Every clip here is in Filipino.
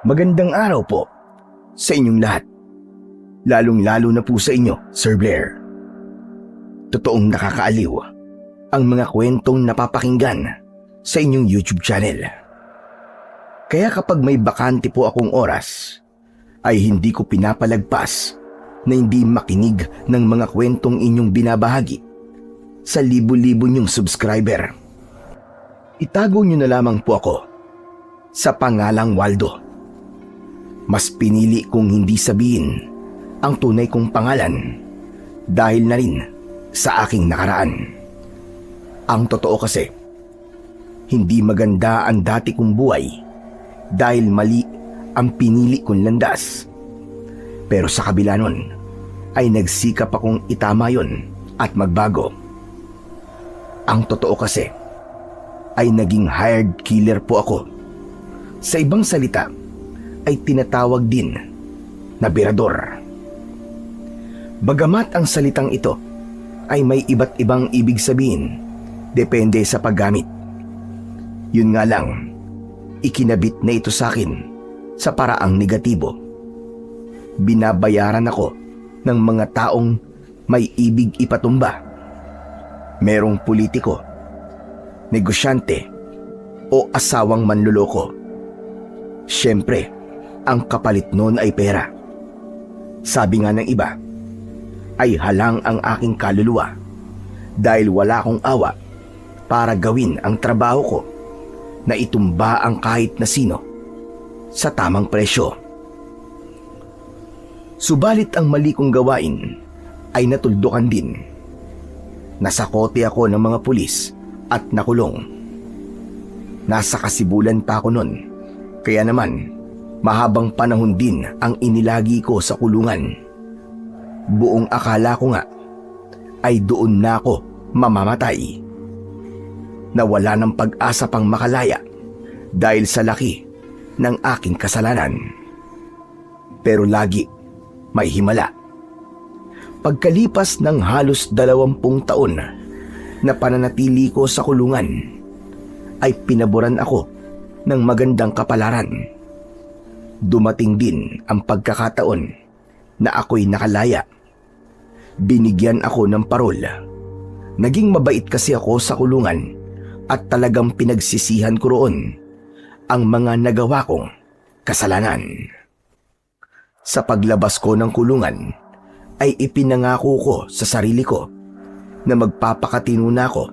Magandang araw po sa inyong lahat. Lalong-lalo na po sa inyo, Sir Blair. Totoong nakakaaliw ang mga kwentong napapakinggan sa inyong YouTube channel. Kaya kapag may bakante po akong oras, ay hindi ko pinapalagpas na hindi makinig ng mga kwentong inyong binabahagi sa libo-libo niyong subscriber. Itago niyo na lamang po ako sa pangalang Waldo. Mas pinili kong hindi sabihin ang tunay kong pangalan dahil na rin sa aking nakaraan. Ang totoo kasi, hindi maganda ang dati kong buhay dahil mali ang pinili kong landas. Pero sa kabila nun, ay nagsikap akong itama yon at magbago. Ang totoo kasi, ay naging hired killer po ako. Sa ibang salita, ay tinatawag din na birador. Bagamat ang salitang ito ay may iba't ibang ibig sabihin, depende sa paggamit. Yun nga lang, ikinabit na ito sa akin sa paraang negatibo. Binabayaran ako ng mga taong may ibig ipatumba. Merong politiko, negosyante, o asawang manluloko. Siyempre, ang kapalit nun ay pera. Sabi nga ng iba, ay halang ang aking kaluluwa dahil wala akong awa para gawin ang trabaho ko na itumba ang kahit na sino sa tamang presyo. Subalit ang mali kong gawain ay natuldukan din. Nasakote ako ng mga pulis at nakulong. Nasa kasibulan pa ako nun, kaya naman mahabang panahon din ang inilagi ko sa kulungan. Buong akala ko nga ay doon na ako mamamatay. Nawala ng pag-asa pang makalaya dahil sa laki ng aking kasalanan. Pero lagi may himala. Pagkalipas ng halos 20 taon na pananatili ko sa kulungan, ay pinaboran ako ng magandang kapalaran. Dumating din ang pagkakataon na ako'y nakalaya. Binigyan ako ng parol. Naging mabait kasi ako sa kulungan at talagang pinagsisihan ko roon ang mga nagawa kong kasalanan. Sa paglabas ko ng kulungan, ay ipinangako ko sa sarili ko na magpapakatino na ako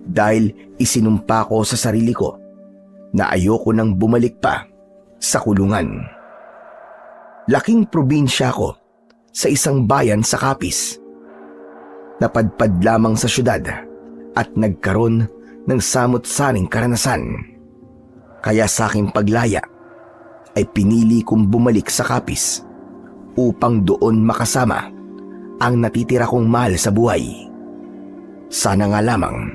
dahil isinumpa ko sa sarili ko na ayoko nang bumalik pa sa kulungan. Laking probinsya ko sa isang bayan sa Capiz. Napadpad lamang sa syudad at nagkaroon ng samot-saring karanasan. Kaya sa aking paglaya ay pinili kong bumalik sa Capiz upang doon makasama ang natitira kong mahal sa buhay. Sana nga lamang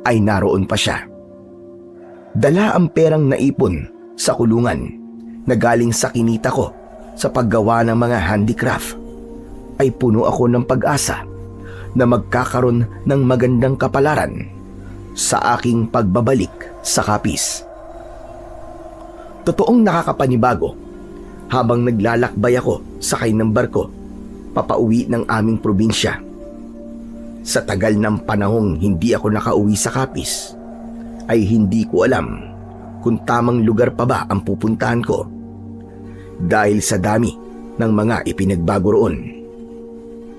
ay naroon pa siya. Dala ang perang naipon sa kulungan na galing sa kinita ko sa paggawa ng mga handicraft, ay puno ako ng pag-asa na magkakaroon ng magandang kapalaran sa aking pagbabalik sa Capiz. Totoong nakakapanibago habang naglalakbay ako sakay ng barko papauwi ng aming probinsya. Sa tagal ng panahong hindi ako nakauwi sa Capiz, ay hindi ko alam kung tamang lugar pa ba ang pupuntahan ko dahil sa dami ng mga ipinagbago roon.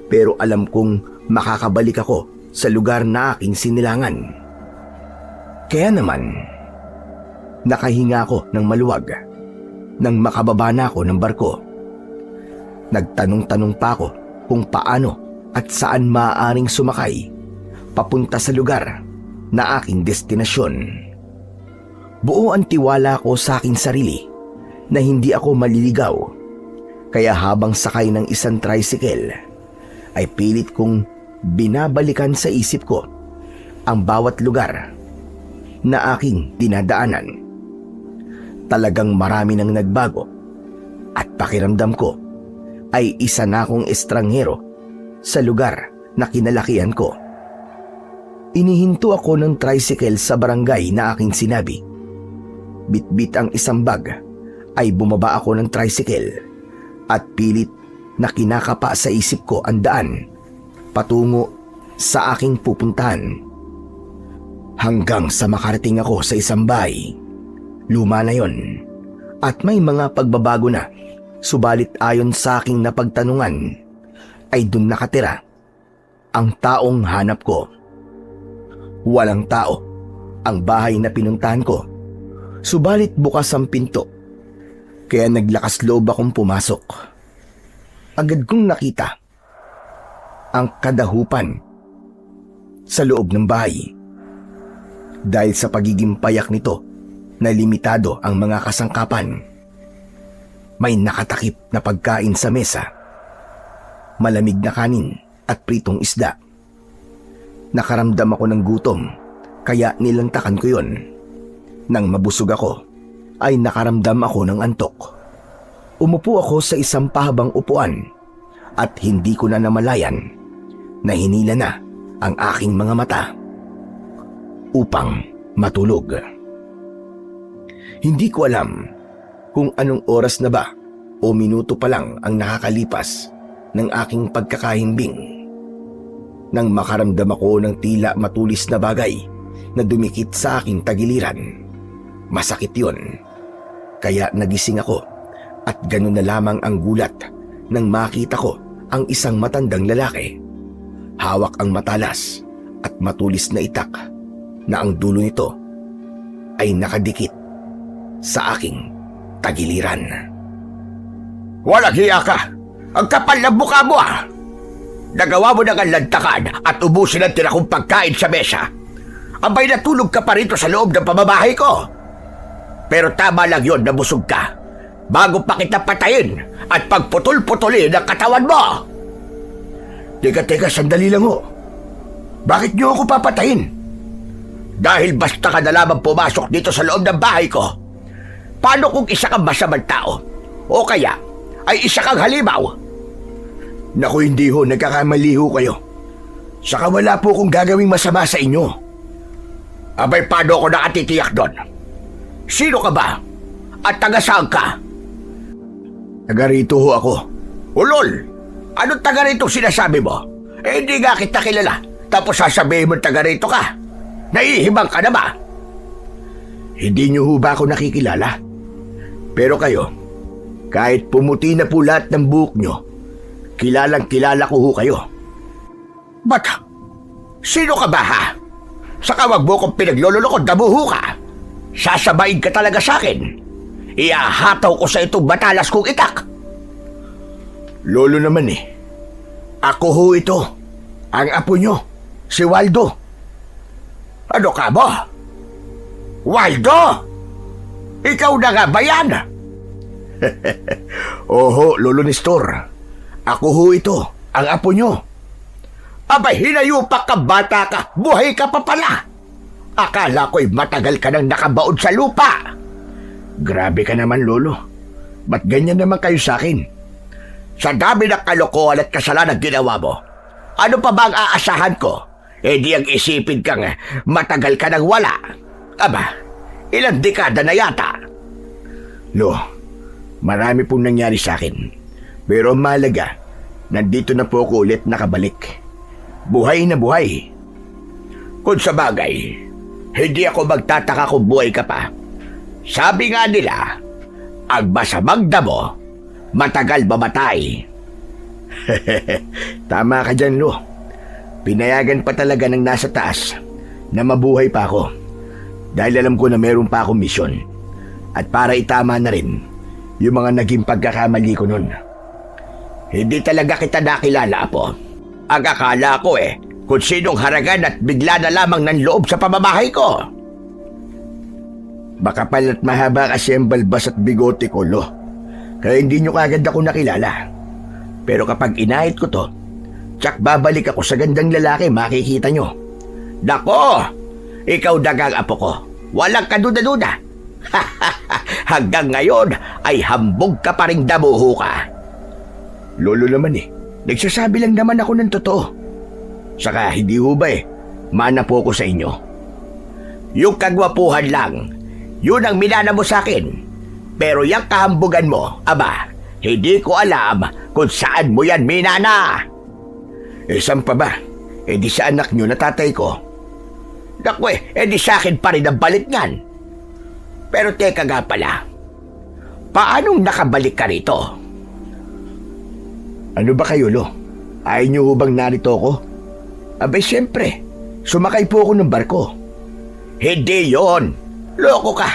Pero alam kong makakabalik ako sa lugar na aking sinilangan. Kaya naman, nakahinga ako ng maluwag nang makababa na ako ng barko. Nagtanong-tanong pa ako kung paano at saan maaaring sumakay papunta sa lugar na aking destinasyon. Buo ang tiwala ko sa aking sarili na hindi ako maliligaw, kaya habang sakay ng isang tricycle ay pilit kong binabalikan sa isip ko ang bawat lugar na aking dinadaanan. Talagang marami nang nagbago at pakiramdam ko ay isa na akong estranghero sa lugar na kinalakihan ko. Inihinto ako ng tricycle sa barangay na aking sinabi. Bitbit ang isang bag ay bumaba ako ng tricycle at pilit na kinakapa sa isip ko ang daan patungo sa aking pupuntahan. Hanggang sa makarating ako sa isang bahay. Luma na yon at may mga pagbabago na, subalit ayon sa aking napagtanungan ay dun nakatira ang taong hanap ko. Walang tao ang bahay na pinuntahan ko, subalit bukas ang pinto, kaya naglakas loob akong pumasok. Agad kong nakita ang kadahupan sa loob ng bahay. Dahil sa pagiging payak nito na limitado ang mga kasangkapan, may nakatakip na pagkain sa mesa, malamig na kanin at pritong isda. Nakaramdam ako ng gutom, kaya nilantakan ko yon. Nang mabusog ako, ay nakaramdam ako ng antok. Umupo ako sa isang pahabang upuan at hindi ko na namalayan na hinila na ang aking mga mata upang matulog. Hindi ko alam kung anong oras na ba o minuto pa lang ang nakakalipas ng aking pagkakahimbing nang makaramdam ako ng tila matulis na bagay na dumikit sa aking tagiliran. Masakit yun, kaya nagising ako at ganun na lamang ang gulat nang makita ko ang isang matandang lalaki. Hawak ang matalas at matulis na itak na ang dulo nito ay nakadikit sa aking tagiliran. Walang hiya ka! Ang kapal ng mukha mo ah! Nagawa mo ng lantakan at ubusin ang tira kong pagkain sa mesa. Abay, natulog ka pa rito sa loob ng pamamahay ko. Pero tama lang yun na busog ka bago pa kita patayin at pagputol-putulin ang katawan mo. Teka, sandali lang ho. Bakit niyo ako papatayin? Dahil basta ka na lamang pumasok dito sa loob ng bahay ko. Paano kung isa kang masamang tao? O kaya ay isa kang halimaw? Naku, hindi ho, nagkakamali ho kayo. Saka wala po akong gagawing masama sa inyo. Abay, paano ako nakatitiyak doon? Sino ka ba? At taga saan ka? Taga rito ho ako. Ulol! Anong taga rito sinasabi mo? Eh, hindi nga kita kilala. Tapos sasabihin mo taga rito ka. Naihibang ka na ba? Hindi niyo ho ba ako nakikilala? Pero kayo, kahit pumuti na po lahat ng buhok nyo, kilalang kilala ko ho kayo. Ba't? Sino ka ba ha? Saka wag mo kong pinaglololokod, damuho ka. Sasabayin ka talaga sa akin. Iahataw ko sa itong matalas kong itak. Lolo naman eh. Ako ho ito. Ang apo nyo, si Waldo. Ano ka mo? Waldo? Ikaw na nga ba yan? Oho, Lolo Nestor. Ako ho ito, ang apo nyo. Abay, hinayupak ka, bata ka. Buhay ka pa pala. Akala ko'y matagal ka nang nakabaon sa lupa. Grabe ka naman, Lolo. Ba't ganyan naman kayo sa akin? Sa dami ng kalokohan at kasalanan ginawa mo, ano pa ba ang aasahan ko? Eh di ang isipin kang matagal ka nang wala. Aba, ilang dekada na yata. Lo, marami pong nangyari sa akin. Pero ang mahalaga, nandito na po ako ulit nakabalik. Buhay na buhay. Kung sa bagay, hindi ako magtataka kung buhay ka pa. Sabi nga nila, ang masamang damo, matagal mamatay. Tama ka dyan, Lo. Pinayagan pa talaga ng nasa taas na mabuhay pa ako. Dahil alam ko na meron pa akong misyon. At para itama na rin yung mga naging pagkakamali ko nun. Hindi talaga kita nakilala, Apo. Ang akala ko kung sinong haragan at bigla na lamang ng loob sa pamamahay ko. Makapal at mahaba kasi ang balbas at bigote ko, Lo. Kaya hindi nyo kagad ako nakilala. Pero kapag inahit ko to, tsak babalik ako sa gandang lalaki, makikita nyo. Nako! Ikaw dagang apo ko. Walang kaduda-duda. Hanggang ngayon ay hambog ka pa ring damuho ka. Lolo naman nagsasabi lang naman ako ng totoo. Saka hindi ho ba mana po ako sa inyo. Yung kagwapuhan lang, yun ang minana mo sa akin. Pero yung kahambugan mo, aba, hindi ko alam kung saan mo yan minana. Saan pa ba? Di sa anak nyo na tatay ko. Naku di sa akin pa rin ang balik niyan. Pero teka nga pala, paanong nakabalik ka rito? Ano ba kayo, Lo? Ayaw nyo bang narito ako? Abay, siyempre. Sumakay po ako ng barko. Hindi yon. Loko ka.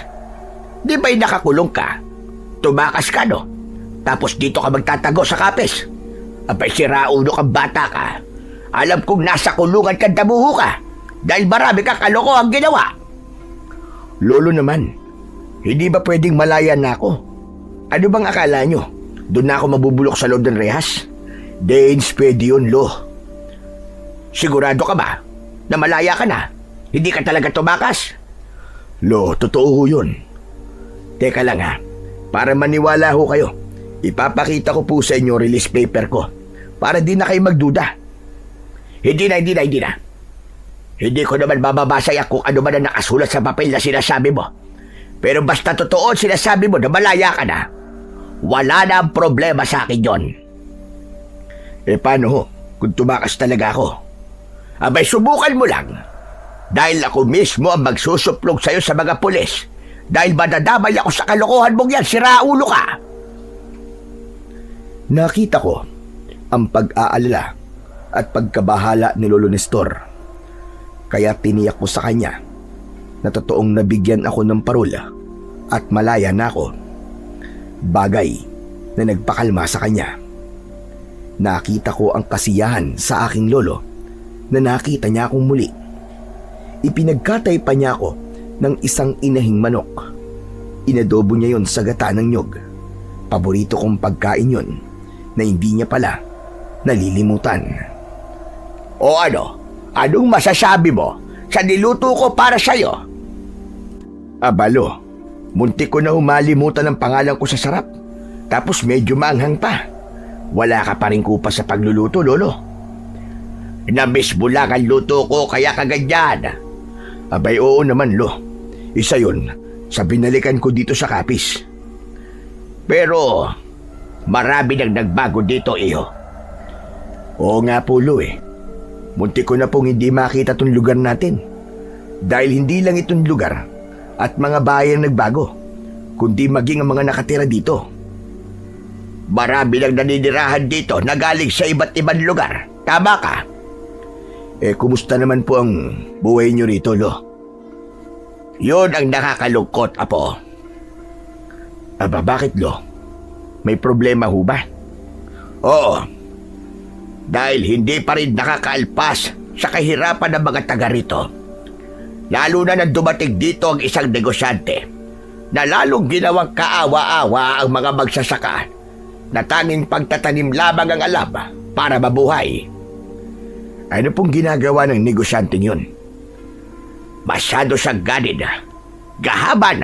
Di ba'y nakakulong ka? Tumakas ka, no? Tapos dito ka magtatago sa kapis. Abay, siraulo kang bata ka. Alam kong nasa kulungan ka damuho ka. Dahil marami ka kalokohang ginawa. Lolo naman, hindi ba pwedeng malaya na ako? Ano bang akala nyo? Doon na ako mabubulok sa loob ng rehas? Danes, pwede yun, Lo. Sigurado ka ba na malaya ka na? Hindi ka talaga tumakas? Lo, totoo ho yun. Teka lang ha, para maniwala ho kayo, ipapakita ko po sa inyo release paper ko para di na kayo magduda. Hindi na. Hindi ko naman mababasaya kung ano man ang nakasulat sa papel na sinasabi mo. Pero basta totoo sinasabi mo na malaya ka na, wala na ang problema sa akin yon. Paano ho kung tumakas talaga ako? Abay, subukan mo lang. Dahil ako mismo ang magsusuplog sa'yo sa mga pulis. Dahil madadamay ako sa kalokohan mong yan, siraulo ka. Nakita ko ang pag-aalala at pagkabahala ni Lolo Nestor. Kaya tiniyak ko sa kanya na totoong nabigyan ako ng parola at malaya na ako. Bagay na nagpakalma sa kanya. Nakita ko ang kasiyahan sa aking lolo na nakita niya akong muli. Ipinagkatay pa niya ako ng isang inahing manok. Inadobo niya yon sa gata ng nyog. Paborito kong pagkain yon na hindi niya pala nalilimutan. O ano? Anong masasabi mo sa niluto ko para sa'yo? Abalo, muntik ko na humalimutan ang pangalan ko sa sarap. Tapos medyo maanghang pa. Wala ka pa rin kupa sa pagluluto, Lolo. Namiss mo lang ang luto ko kaya kaganyan. Abay, oo naman, Lo. Isa yun sa binalikan ko dito sa Kapis. Pero marami nang nagbago dito, iho. Oo nga po, Lo Muntik ko na pong hindi makita tong lugar natin. Dahil hindi lang itong lugar at mga bahay ang nagbago, kundi maging ang mga nakatira dito. Marami lang naninirahan dito na galing sa iba't ibang lugar. Tama ka? Kumusta naman po ang buhay nyo rito, Lo? Yun ang nakakalungkot, Apo. Aba, bakit, Lo? May problema ho ba? Oo. Dahil hindi pa rin nakakaalpas sa kahirapan ng mga taga rito. Lalo na nang dumating dito ang isang negosyante na lalong ginawang kaawa-awa ang mga magsasaka na tanging pagtatanim lamang ang alam para mabuhay. Ano pong ginagawa ng negosyanteng yun? Masyado siyang ganid, gahaban,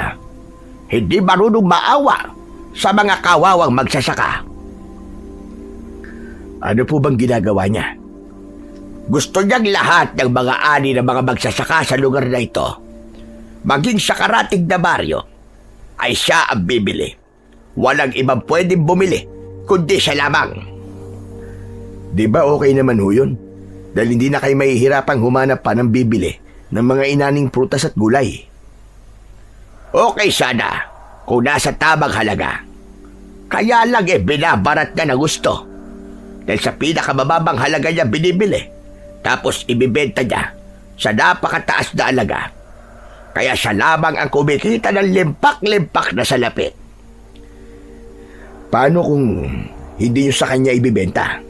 hindi marunong maawa sa mga kawawang magsasaka. Ano po bang ginagawa niya? Gusto niyang lahat ng mga ani ng mga magsasaka sa lugar na ito, maging sa karatig na baryo, ay siya ang bibili. Walang ibang pwedeng bumili, kundi siya lamang. Di ba okay naman ho yun? Dahil hindi na kayo mahihirapang humanap pa ng bibili ng mga inaning prutas at gulay. Okay sana kung nasa tamang halaga. Kaya lang binabarat niya na gusto. Dahil sa pinakamababang halaga niya binibili, tapos ibibenta niya sa napakataas na halaga. Kaya siya lamang ang kumikita ng limpak-limpak na salapit. Paano kung hindi niyo sa kanya ibibenta?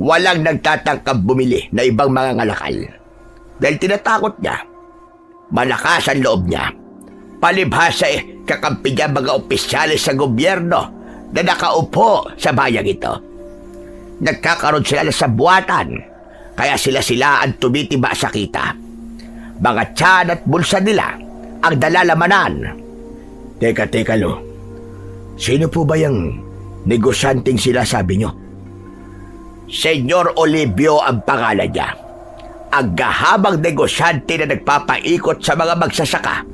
Walang nagtatangkang bumili na ibang mga ngalakal. Dahil tinatakot niya. Malakas ang loob niya. Palibhasa kakampi niya mga opisyalis sa gobyerno na nakaupo sa bayang ito. Nagkakaroon sila sa buwatan, kaya sila ang tumitiba sa kita. Mga tiyan at bulsa nila ang dalalamanan. Teka, Lo. Sino po ba yung negosyanteng sila sabi nyo? Senyor Olivio ang pangalan niya. Ang gahabang negosyante na nagpapaikot sa mga magsasaka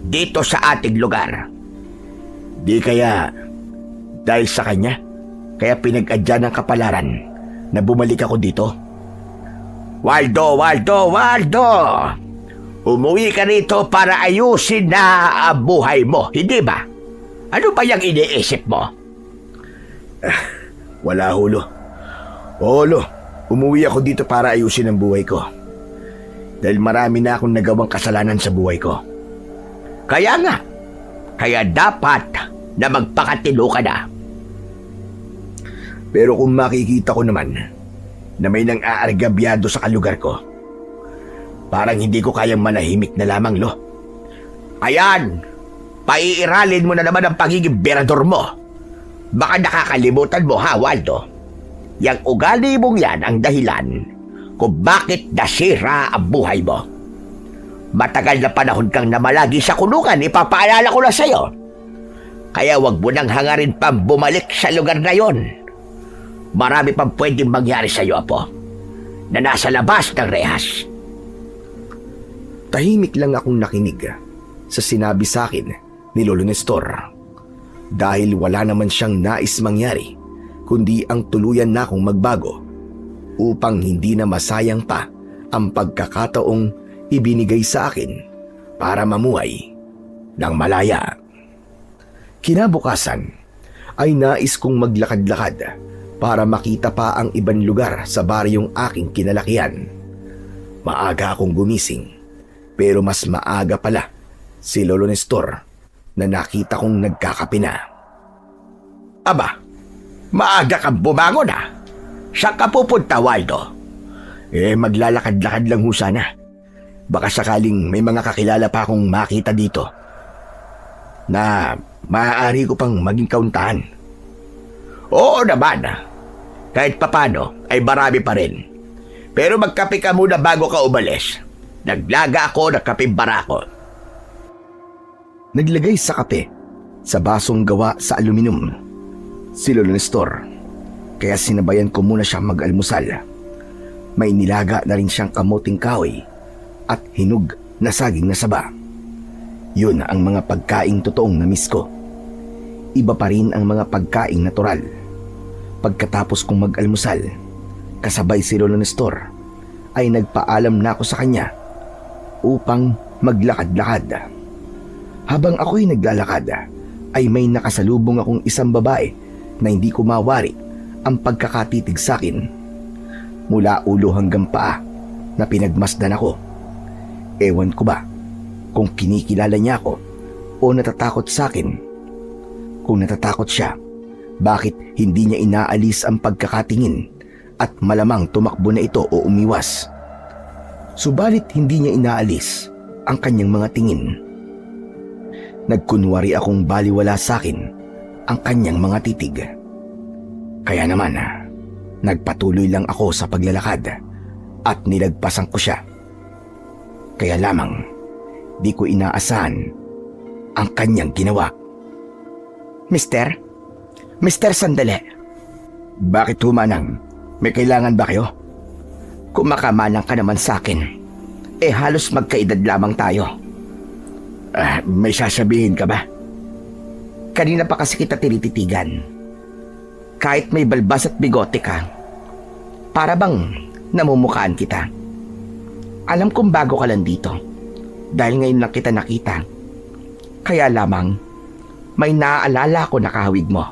dito sa ating lugar. Di kaya dahil sa kanya, kaya pinag-adya ng kapalaran na bumalik ako dito? Waldo! Umuwi ka rito para ayusin na ang buhay mo, hindi ba? Ano ba yung iniisip mo? Wala, Hulo. Olo, umuwi ako dito para ayusin ang buhay ko. Dahil marami na akong nagawang kasalanan sa buhay ko. Kaya nga, kaya dapat na magpakatino ka na. Pero kung makikita ko naman na may nang aargabyado sa kalugar ko, parang hindi ko kayang manahimik na lamang, Lo. Ayan, paiiralin mo na naman ang pagiging berador mo. Baka nakakalimutan mo, ha, Waldo? Yang ugali mong yan ang dahilan kung bakit nasira ang buhay mo. Matagal na panahon kang namalagi sa kulungan, ipapaalala ko na sa'yo. Kaya wag mo nang hangarin pang bumalik sa lugar na yon. Marami pang pwedeng mangyari sa'yo, Apo, na nasa labas ng rehas. Tahimik lang akong nakinig sa sinabi sa akin ni Lolo Nestor. Dahil wala naman siyang nais mangyari, kundi ang tuluyan na akong magbago upang hindi na masayang pa ang pagkakataong ibinigay sa akin para mamuhay ng malaya. Kinabukasan ay nais kong maglakad-lakad para makita pa ang ibang lugar sa baryong aking kinalakihan. Maaga akong gumising, pero mas maaga pala si Lolo Nestor na nakita kong nagkakape na. Aba, maaga kang bumangon, ha? Saan ka pupunta, Waldo? Maglalakad-lakad lang ho sana. Baka sakaling may mga kakilala pa akong makita dito na maaari ko pang maging kauntahan. Oo naman, kahit papano ay marami pa rin. Pero magkape ka muna bago ka umalis. Naglaga ako ng kapeng barako. Naglagay sa kape sa basong gawa sa aluminum si Lolo Nestor, kaya sinabayan ko muna siyang mag-almusal. May nilaga na rin siyang kamuting kahoy at hinog na saging na saba. Yun ang mga pagkaing totoong na-miss ko. Iba pa rin ang mga pagkaing natural. Pagkatapos kong mag-almusal, kasabay si Lolo Nestor, ay nagpaalam na ako sa kanya upang maglakad-lakad. Habang ako'y naglalakad, ay may nakasalubong akong isang babae na hindi ko mawari ang pagkakatitig sa akin. Mula ulo hanggang paa na pinagmasdan ako. Ewan ko ba kung kinikilala niya ako o natatakot sa akin. Kung natatakot siya, bakit hindi niya inaalis ang pagkakatingin at malamang tumakbo na ito o umiwas? Subalit hindi niya inaalis ang kanyang mga tingin. Nagkunwari akong baliwala sa akin ang kanyang mga titig. Kaya naman, nagpatuloy lang ako sa paglalakad at nilagpasan ko siya. Kaya lamang, di ko inaasahan ang kanyang ginawa. Mister, sandali. Bakit humanang? May kailangan ba kayo? Kung makamanang ka naman sa akin, halos magkaedad lamang tayo. May sasabihin ka ba? Kanina pa kasi kita tinititigan. Kahit may balbas at bigote ka, para bang namumukhaan kita. Alam kong bago ka lang dito, dahil ngayon lang kita nakita. Kaya lamang, may naaalala ko na kahawig mo.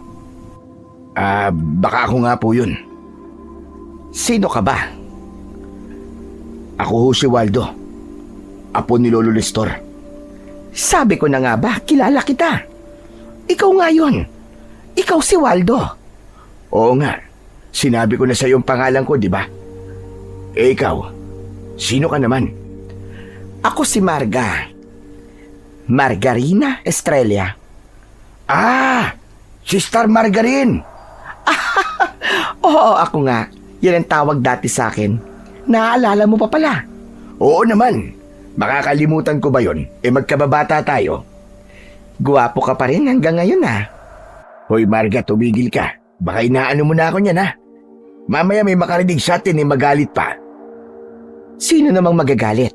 Baka ako nga po yun. Sino ka ba? Ako ho si Waldo, apo ni Lolo Nestor. Sabi ko na nga ba, kilala kita. Ikaw nga yun. Ikaw si Waldo. Oo nga, sinabi ko na sa iyong pangalan ko, di ba? Ikaw, sino ka naman? Ako si Marga. Margarina Estrella. Sister Margarin. Oo, ako nga. Yan ang tawag dati sa akin. Naaalala mo pa pala? Oo naman. Makakalimutan ko ba yun? Magkababata tayo. Guwapo ka pa rin hanggang ngayon, ha? Hoy Marga, tumigil ka. Baka inaano mo na ako niyan, ha? Mamaya may makarinig sa atin magalit pa. Sino namang magagalit?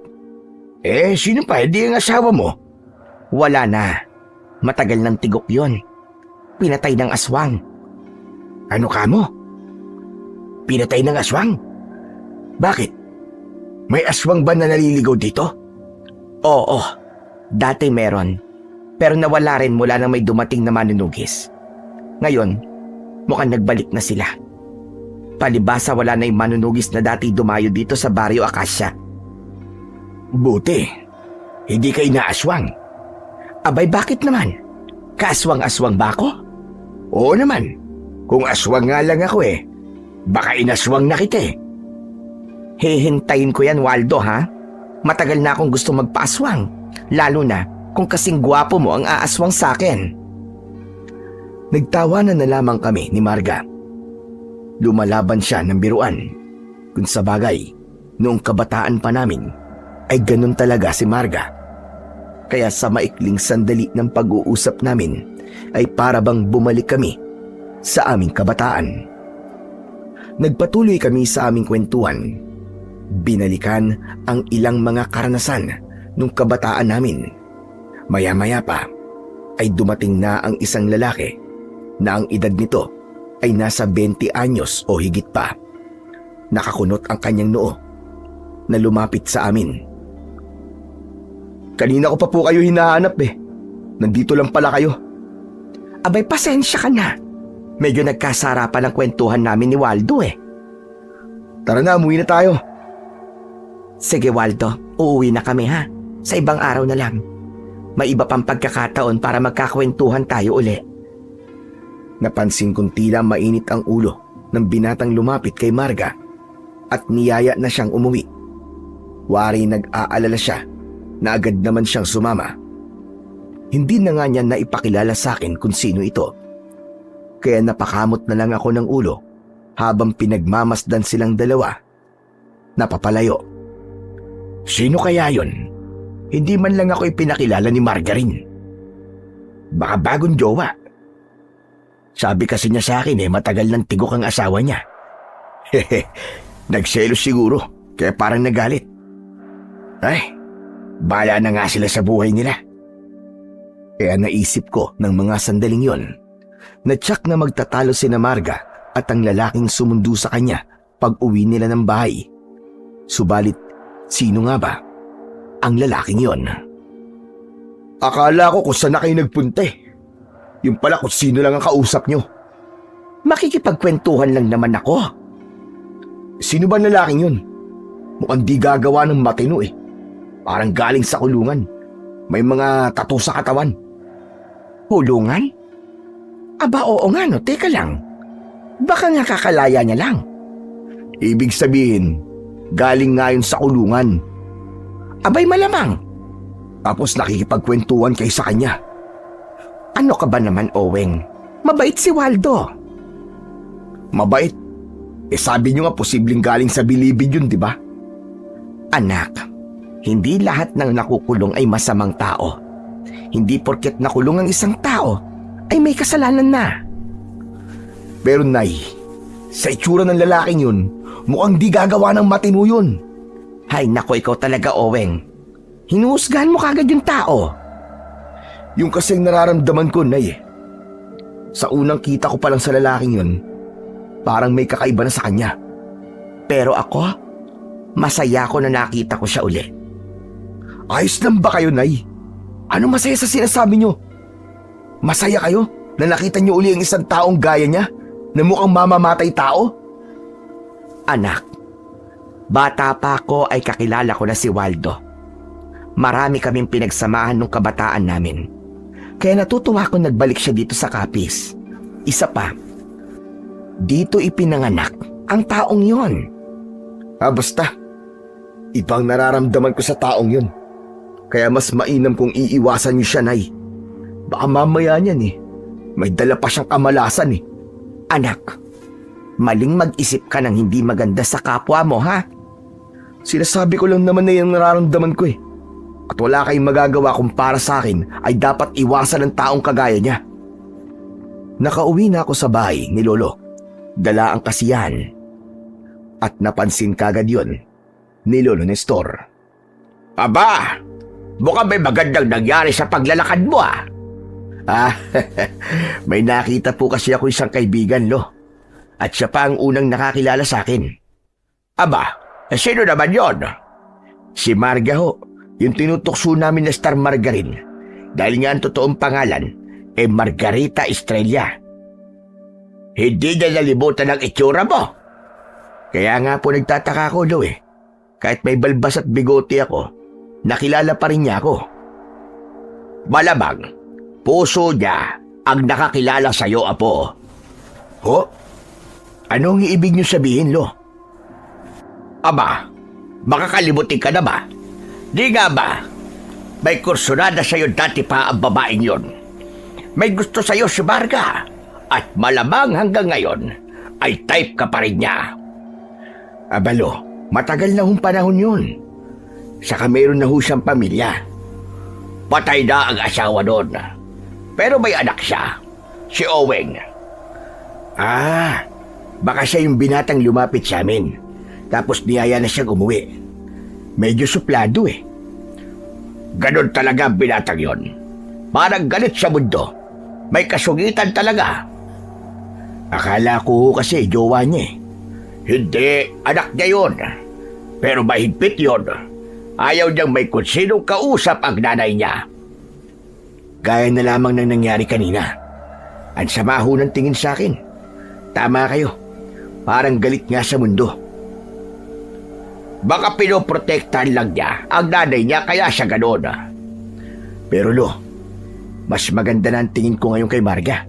Sino pa? Hindi ang asawa mo. Wala na. Matagal ng tigok yon. pinatay ng aswang. Ano ka mo? Pinatay ng aswang? Bakit? May aswang ba na naliligaw dito? Oo, dati meron. Pero nawala rin mula nang may dumating na manunugis. Ngayon, mukhang nagbalik na sila. Palibasa wala na yung manunugis na dati dumayo dito sa Baryo Acacia. Buti, hindi ka inaaswang. Abay, bakit naman? Kaaswang-aswang ba ako? Oo naman, kung aswang nga lang ako baka inaswang na kita Hihintayin ko yan, Waldo, ha? Matagal na akong gusto magpaaswang. Lalo na kung kasing gwapo mo ang aaswang sa akin. Nagtawanan na lamang kami ni Marga. Lumalaban siya ng biruan. Kung sa bagay, noong kabataan pa namin, ay ganun talaga si Marga. Kaya sa maikling sandali ng pag-uusap namin, ay para bang bumalik kami sa aming kabataan. Nagpatuloy kami sa aming kwentuhan. Binalikan ang ilang mga karanasan nung kabataan namin. Maya-maya pa ay dumating na ang isang lalaki na ang edad nito ay nasa 20 anyos o higit pa. Nakakunot ang kanyang noo na lumapit sa amin. Kanina ko pa po kayo hinahanap Nandito lang pala kayo. Abay, pasensya ka na. Medyo nagkasarapan ang kwentuhan namin ni Waldo Tara na, umuwi na tayo. Sige, Waldo, uuwi na kami ha. Sa ibang araw na lang. May iba pang pagkakataon para magkakwentuhan tayo uli. Napansin kong tila mainit ang ulo ng binatang lumapit kay Marga at niyaya na siyang umuwi. Wari nag-aalala siya na agad naman siyang sumama. Hindi na nga niya naipakilala sa akin kung sino ito. Kaya napakamot na lang ako ng ulo habang pinagmamasdan silang dalawa. Napapalayo. Sino kaya yon? Hindi man lang ako ipinakilala ni Margarine. Baka bagong jowa. Sabi kasi niya sa akin matagal nang tigok ang asawa niya. Nagselos siguro, kaya parang nagalit. Ay, bahala na nga sila sa buhay nila. Kaya naisip ko ng mga sandaling yon na tsak na magtatalo sina Marga at ang lalaking sumundo sa kanya pag uwi nila ng bahay. Subalit, sino nga ba ang lalaking yon? Akala ko kung saan na kayo nagpunta Yung pala kung sino lang ang kausap nyo. Makikipagkwentuhan lang naman ako. Sino ba ang lalaking yun? Mukhang di gagawa ng matino Parang galing sa kulungan. May mga tattoo sa katawan. Kulungan? Aba, oo nga no, teka lang. Baka nga kakalaya niya lang. Ibig sabihin, galing nga yun sa kulungan. Abay, malamang. Tapos nakikipagkwentuhan kayo sa kanya. Ano ka ba naman, Oweng? Mabait si Waldo. Mabait? Sabi niyo nga posibleng galing sa bilibid yun, di ba? Anak, hindi lahat ng nakukulong ay masamang tao. Hindi porket nakulong ang isang tao ay may kasalanan na. Pero Nay, sa itsura ng lalaking yun, mukhang di gagawa ng matino yun. Hay nako, ikaw talaga, Oweng. Hinuhusgahan mo kagad yung tao. Yung kasing nararamdaman ko, Nay. Sa unang kita ko pa lang sa lalaking yun, parang may kakaiba na sa kanya. Pero ako, masaya ko na nakita ko siya uli. Ayos lang ba kayo, Nay? Ano masaya sa sinasabi nyo? Masaya kayo na nakita nyo uli ang isang taong gaya niya na mukhang mamamatay tao? Anak, bata pa ako ay kakilala ko na si Waldo. Marami kaming pinagsamahan nung kabataan namin. Kaya natutuwa ko nagbalik siya dito sa Capiz. Isa pa, dito ipinanganak ang taong yon. Basta, ibang nararamdaman ko sa taong yon. Kaya mas mainam kung iiwasan niyo siya, Nay. Baka mamaya niyan may dala pa siyang kamalasan Anak, maling mag-isip ka ng hindi maganda sa kapwa mo, ha? Sinasabi ko lang naman na yung nararamdaman ko At wala kayong magagawa kung para sa akin ay dapat iwasan ng taong kagaya niya. Nakauwi na ako sa bahay ni Lolo. Dala ang kasiyahan. At napansin kagad yun ni Lolo Nestor. Aba, mukhang may magandang nangyari sa paglalakad mo Ah, may nakita po kasi ako isang kaibigan, Lo. At siya pa ang unang nakakilala sa akin. Aba, sino naman yon? Si Marga ho, yung tinutukso namin na Star Margarine. Dahil nga ang totoong pangalan, Margarita Estrella. Hindi niya nalimutan ang itsura mo. Kaya nga po nagtataka ko, Lo Kahit may balbas at bigote ako, nakilala pa rin niya ako. Malamang, puso niya ang nakakilala sa'yo, Apo. Ho? Anong ibig niyo sabihin, Lo? Aba, makakalimutin ka na ba? Di nga ba? May kursunada sa'yo dati pa ang babaeng yon. May gusto sa'yo si Marga. At malamang hanggang ngayon ay type ka pa rin niya. Abalo, matagal na hong panahon yun. Saka meron na ho siyang pamilya. Patay na ang asawa doon. Pero may anak siya, si Oweng. Ah, baka siya yung binatang lumapit sa amin. Tapos niyaya na siyang umuwi. Medyo suplado Ganon talaga ang binatang yon. Parang galit sa mundo. May kasungitan talaga. Akala ko kasi jowa niya Hindi, anak niya yun. Pero mahigpit yun. Ayaw niyang may kung sinong kausap ang nanay niya. Gaya na lamang ng nangyari kanina. Ang sama ho ng tingin sa akin. Tama kayo. Parang galit nga sa mundo. Baka pinoprotektahan lang niya ang nanay niya kaya siya gano'n. Pero Lo, mas maganda na ang tingin ko ngayon kay Marga.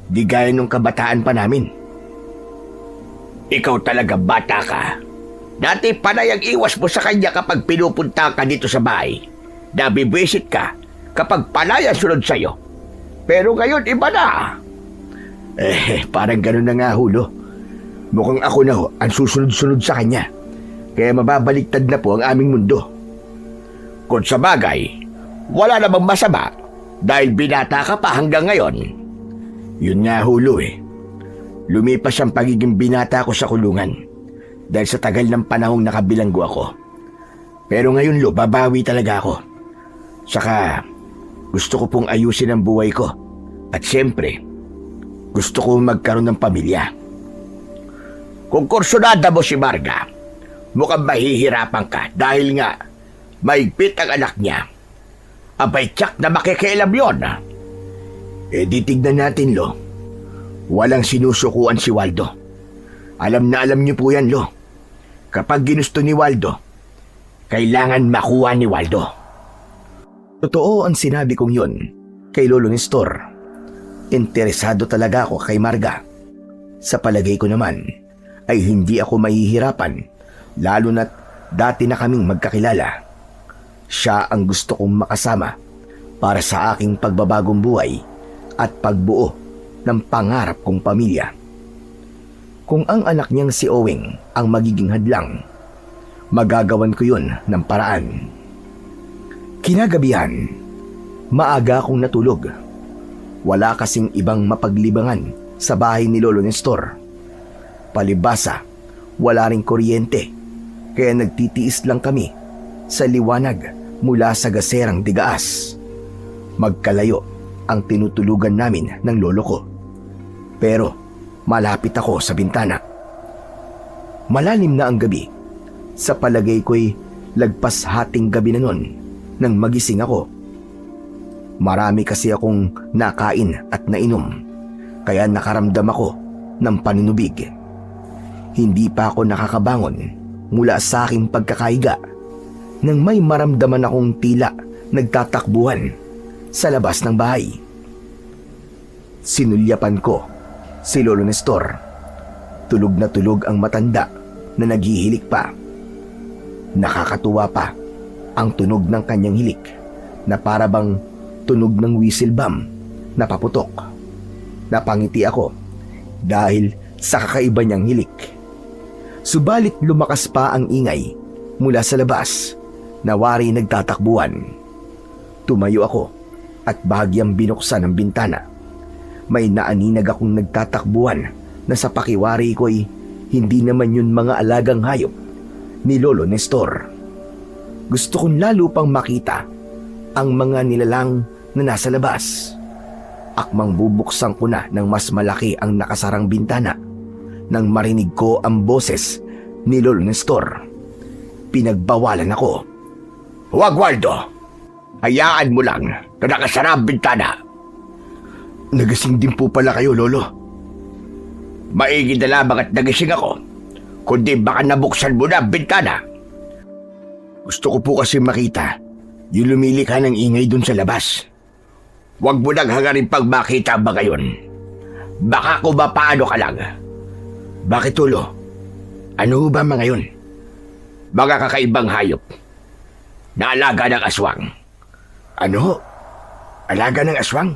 Di gaya nung kabataan pa namin. Ikaw talaga bata ka. Dati panay ang iwas mo sa kanya kapag pinupunta ka dito sa bahay. Nabibisit ka kapag panay ang sunod sa'yo. Pero ngayon iba na. Parang gano'n na nga Lo. Mukhang ako na ang susunod-sunod sa kanya. Kaya mababaliktad na po ang aming mundo. Kung sa bagay, wala namang masama dahil binata ka pa hanggang ngayon. Yun nga Lo Lumipas ang pagiging binata ko sa kulungan dahil sa tagal ng panahong nakabilanggo ako. Pero ngayon Lo, babawi talaga ako. Saka gusto ko pong ayusin ang buhay ko. At siyempre, gusto ko magkaroon ng pamilya. Kung kursunada mo si Marga, mukhang mahihirapan ka dahil nga maigpit ang anak niya. Abay tsak na makikialam yun. Di tignan natin Lo. Walang sinusukuan si Waldo. Alam na alam niyo po yan Lo. Kapag ginusto ni Waldo, kailangan makuha ni Waldo. Totoo ang sinabi kong yun kay Lolo Nestor. Interesado talaga ako kay Marga. Sa palagay ko naman ay hindi ako mahihirapan, lalo na't dati na kaming magkakilala. Siya ang gusto kong makasama para sa aking pagbabagong buhay at pagbuo ng pangarap kong pamilya. Kung ang anak niyang si Oweng ang magiging hadlang, magagawan ko yun ng paraan. Kinagabihan, maaga akong natulog. Wala kasing ibang mapaglibangan sa bahay ni Lolo Nestor. Palibasa, wala ring kuryente, kaya nagtitiis lang kami sa liwanag mula sa gaserang digaas. Magkalayo ang tinutulugan namin ng lolo ko. Pero malapit ako sa bintana. Malalim na ang gabi. Sa palagay ko'y lagpas hating gabi na nun nang magising ako. Marami kasi akong nakain at nainom, kaya nakaramdam ako ng paninubig. Hindi pa ako nakakabangon mula sa aking pagkakahiga nang may maramdaman akong tila nagtatakbuhan sa labas ng bahay. Sinulyapan ko si Lolo Nestor. Tulog na tulog ang matanda na naghihilik pa. Nakakatuwa pa ang tunog ng kanyang hilik na para bang tunog ng whistle bomb na paputok. Napangiti ako dahil sa kakaiba niyang hilik. Subalit lumakas pa ang ingay mula sa labas na wari nagtatakbuhan. Tumayo ako at bahagyang binuksan ang bintana. May naaninag akong nagtatakbuhan na sa pakiwari ko'y hindi naman yun mga alagang hayop ni Lolo Nestor. Gusto kong lalo pang makita ang mga nilalang na nasa labas. Akmang bubuksan ko na ng mas malaki ang nakasarang bintana nang marinig ko ang boses ni Lolo Nestor. Pinagbawalan ako. Huwag, Waldo. Hayaan mo lang na nakasara ang bintana. Nagising din po pala kayo, Lolo. Maigi na lamang at nagising ako, kundi baka nabuksan mo na ang bintana. Gusto ko po kasi makita yung lumilika ng ingay dun sa labas. Huwag mo nang hangarin pag makita ba ngayon. Baka kung paano ka lang. Bakit, Lolo? Ano ba mga yun? Mga kakaibang hayop na alaga ng aswang. Ano? Alaga ng aswang?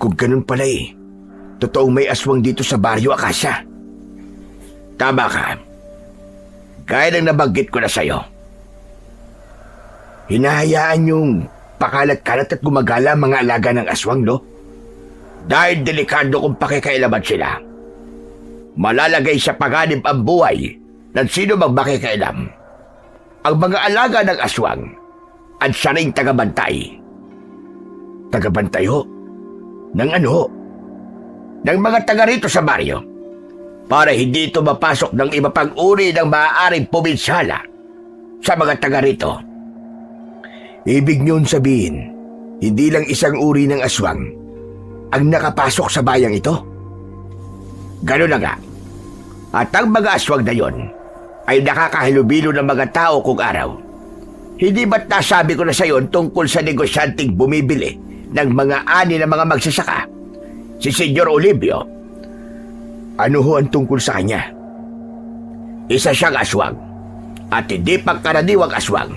Kung ganun pala totoong may aswang dito sa Baryo Acacia. Tama ka. Gaya ng nabanggit ko na sa'yo. Hinahayaan yung pakalat-kalat at gumagala mga alaga ng aswang, no? Dahil delikado kung pakikialaman sila. Malalagay sa panganib ang buhay ng sino mang makikialam. Ang mga alaga ng aswang at siya ring tagabantay. Tagabantay ho? Ng ano ho? Ng mga taga rito sa baryo para hindi ito mapasok ng iba pang uri ng maaaring puminsala sa mga taga rito. Ibig niyon sabihin, hindi lang isang uri ng aswang ang nakapasok sa bayang ito? Ganun na nga. At ang mga aswang na yon ay nakakahalubilo ng mga tao kung araw. Hindi ba't nasabi ko na sa iyo tungkol sa negosyanteng bumibili ng mga ani ng mga magsasaka? Si Senyor Olivio. Ano ho ang tungkol sa kanya? Isa siyang aswang. At hindi pangkaraniwang aswang,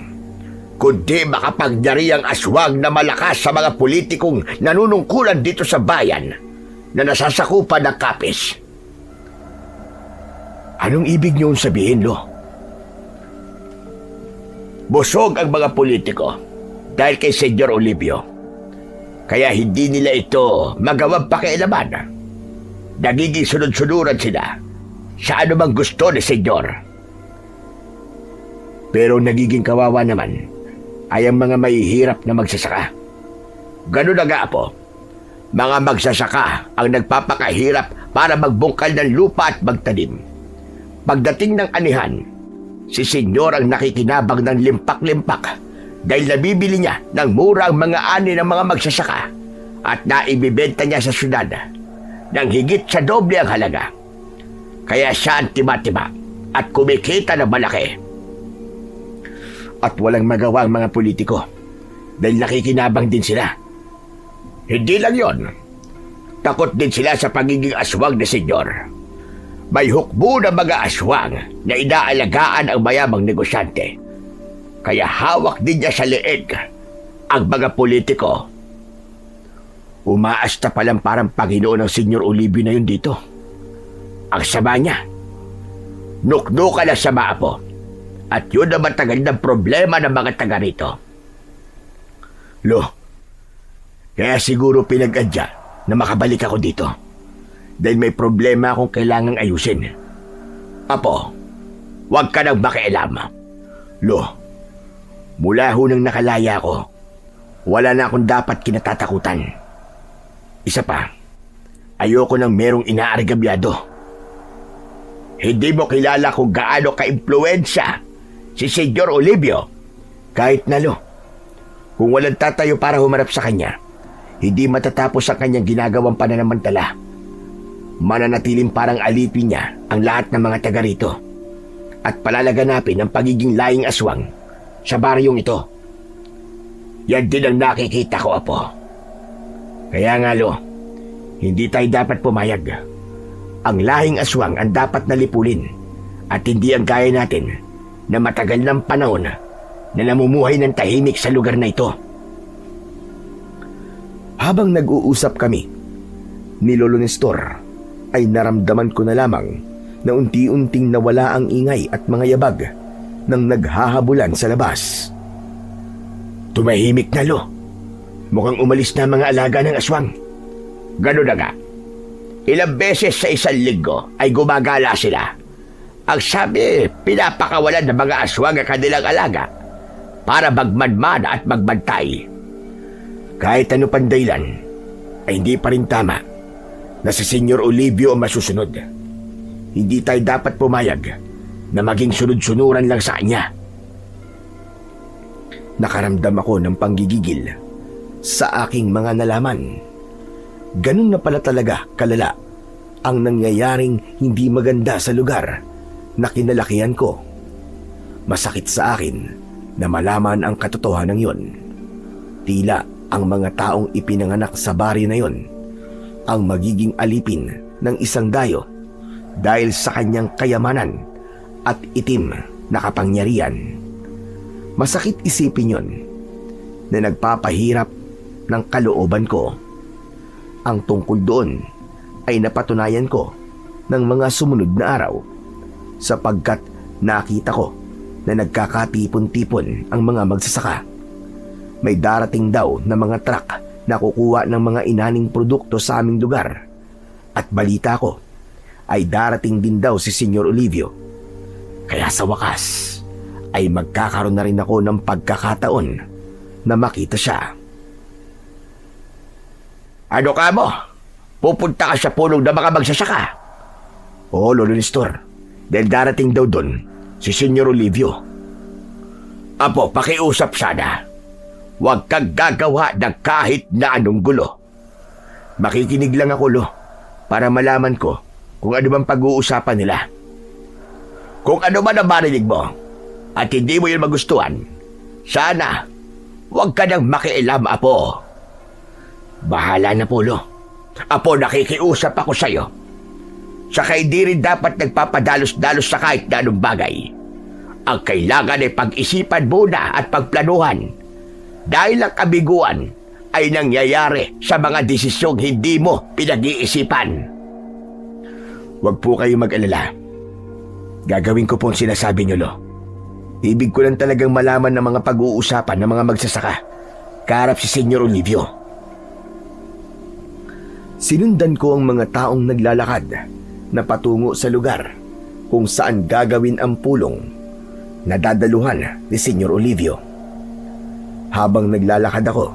kundi makapagyariang aswang na malakas sa mga politikong nanunungkulan dito sa bayan na nasasakupan ng kapis. Anong ibig niyon sabihin, Lo? Busog ang mga politiko dahil kay Senyor Olivio. Kaya hindi nila ito magawang pakialaman. Nagiging sunod-sunuran sila sa anumang gusto ni Senyor. Pero nagiging kawawa naman ay ang mga mahihirap na magsasaka. Ganun na nga po. Mga magsasaka ang nagpapakahirap para magbungkal ng lupa at magtanim. Pagdating ng anihan, si Senyor ang nakikinabang ng limpak-limpak dahil nabibili niya ng mura ang mga ani ng mga magsasaka at naibibenta niya sa syudad ng higit sa doble ang halaga. Kaya siya ang tiba-tiba at kumikita ng malaki. At walang magawa ang mga politiko dahil nakikinabang din sila. Hindi lang yon. Takot din sila sa pagiging aswang ni Senyor. May hukbo ng mga aswang na inaalagaan ang mayamang negosyante. Kaya hawak din niya sa leeg ang mga politiko. Umaasta palang parang Panginoon ng Senyor Olivio na yun dito. Ang sama niya. Nuknukan ang sama po. At yun ang matagal ng problema ng mga taga rito. Lo, kaya siguro pinag-adya na makabalik ako dito. Dahil may problema akong kailangang ayusin. Apo, huwag ka nang makialam. Lo, mula ho nang nakalaya ko, wala na akong dapat kinatatakutan. Isa pa, ayoko nang merong inaargabyado. Hindi mo kilala kung gaano ka-impluensya si Senyor Olivio. Kahit na, Lo, kung walang tatayo para humarap sa kanya, hindi matatapos ang kanyang ginagawang pananamantala. Mananatiling parang alipin niya ang lahat ng mga taga rito at palalaganapin ang pagiging laing aswang sa baryong ito. Yan din ang nakikita ko, Apo. Kaya nga, Lo, hindi tayo dapat pumayag. Ang lahing aswang ang dapat nalipulin at hindi ang gaya natin na matagal ng panahon na namumuhay ng tahimik sa lugar na ito. Habang nag-uusap kami ni Lolo Nestor, ay naramdaman ko na lamang na unti-unting nawala ang ingay at mga yabag ng naghahabulan sa labas. Tumahimik na, Lo. Mukhang umalis na ang mga alaga ng aswang. Ganun na nga. Ilang beses sa isang linggo ay gumagala sila. Ang sabi, pinapakawalan ng mga aswang ang kanilang alaga para magmanman at magbantay. Kahit ano pang dahilan, ay hindi pa rin tama na si Senyor Olivio ang masusunod. Hindi tayo dapat pumayag na maging sunod-sunuran lang sa kanya. Nakaramdam ako ng panggigigil sa aking mga nalaman. Ganun na pala talaga kalala ang nangyayaring hindi maganda sa lugar na kinalakihan ko. Masakit sa akin na malaman ang katotohanan yon. Tila ang mga taong ipinanganak sa baryo na yon ang magiging alipin ng isang dayo dahil sa kanyang kayamanan at itim na kapangyarihan. Masakit isipin yon na nagpapahirap ng kalooban ko. Ang tungkol doon ay napatunayan ko ng mga sumunod na araw sapagkat nakita ko na nagkakatipon-tipon ang mga magsasaka. May darating daw na mga truck na kukuha ng mga inaning produkto sa aming lugar. At balita ko ay darating din daw si Senyor Olivio. Kaya sa wakas ay magkakaroon na rin ako ng pagkakataon na makita siya. Ano ka mo? Pupunta ka sa pulong ng mga magsasaka? Oo, Lolo Nestor. Dahil darating daw doon si Senyor Olivio. Apo, pakiusap sana. Huwag kang gagawa ng kahit na anong gulo. Makikinig lang ako, Lo, para malaman ko kung ano bang pag-uusapan nila. Kung ano man ang marinig mo at hindi mo yun magustuhan, sana huwag ka nang makialam, Apo. Bahala na po, Lo. Apo, nakikiusap ako sa'yo. Saka hindi rin dapat nagpapadalos-dalos sa kahit na anong bagay. Ang kailangan ay pag-isipan muna at pagplanuhan dahil ang kabiguan ay nangyayari sa mga desisyong hindi mo pinag-iisipan. Huwag po kayong mag-alala. Gagawin ko po ang sinasabi niyo, Lo. Ibig ko lang talagang malaman ng mga pag-uusapan ng mga magsasaka kaharap si Senyor Olivio. Sinundan ko ang mga taong naglalakad na patungo sa lugar kung saan gagawin ang pulong na dadaluhan ni Senyor Olivio. Habang naglalakad ako,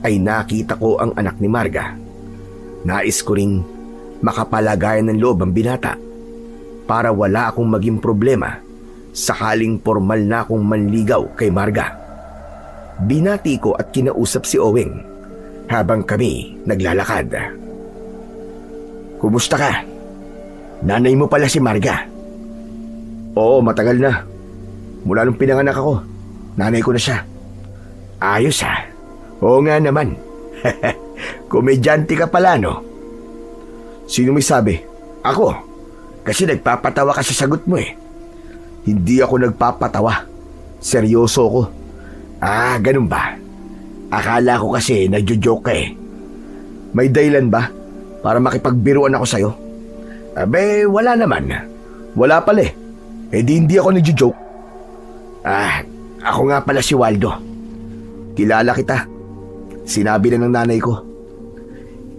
ay nakita ko ang anak ni Marga. Nais ko ring makapalagayan ng loob ang binata para wala akong maging problema sakaling formal na akong manligaw kay Marga. Binati ko at kinausap si Owing habang kami naglalakad. Kumusta ka? Nanay mo pala si Marga. Oo, matagal na. Mula nung pinanganak ako, nanay ko na siya. Ayos ha? Oo nga naman. Komedyante ka pala, no? Sino may sabi? Ako. Kasi nagpapatawa ka sa sagot mo eh. Hindi ako nagpapatawa. Seryoso ko. Ah, ganun ba? Akala ko kasi nagjo-joke ka eh. May dahilan ba para makipagbiruan ako sa'yo? Abe, wala naman. Wala pala eh. Eh di hindi ako nagjo-joke. Ah, ako nga pala si Waldo. Kilala kita. Sinabi na ng nanay ko.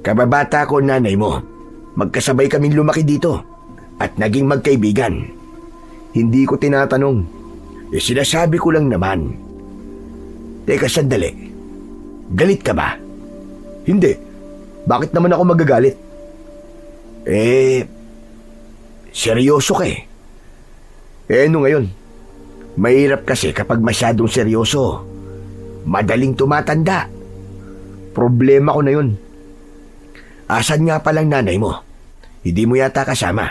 Kababata ko nanay mo. Magkasabay kaming lumaki dito at naging magkaibigan. Hindi ko tinatanong. Eh sinasabi ko lang naman. Teka sandali. Galit ka ba? Hindi. Bakit naman ako magagalit? Eh, seryoso ka eh. Eh ano ngayon? Mahirap kasi kapag masyadong seryoso. Madaling tumatanda. Problema ko na yun. Asan nga palang nanay mo? Hindi mo yata kasama.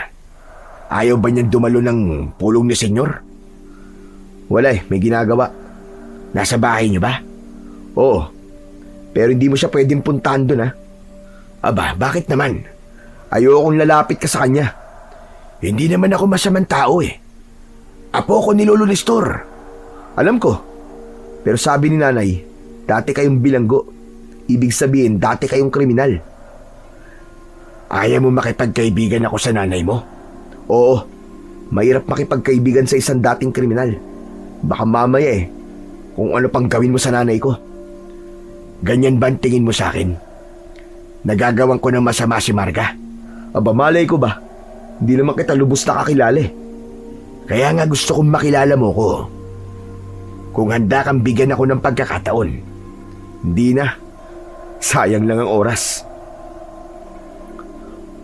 Ayaw ba niyang dumalo ng pulong ni senyor? Wala eh, may ginagawa. Nasa bahay niyo ba? Oo. Pero hindi mo siya pwedeng puntahan doon ha. Aba, bakit naman? Ayokong lalapit ka sa kanya. Hindi naman ako masamang tao eh. Apo ko ni Lolo Nestor. Alam ko. Pero sabi ni nanay, dati kayong bilanggo. Ibig sabihin, dati kayong kriminal. Ayaw mo makipagkaibigan ako sa nanay mo? Oo. Mahirap makipagkaibigan sa isang dating kriminal. Baka mamaya eh, kung ano pang gawin mo sa nanay ko. Ganyan ba ang tingin mo sa akin? Nagagawan ko ng masama si Marga? Aba, malay ko ba? Hindi naman kita lubos na kakilala eh. Kaya nga gusto kong makilala mo ko. Kung handa kang bigyan ako ng pagkakataon. Hindi na. Sayang lang ang oras.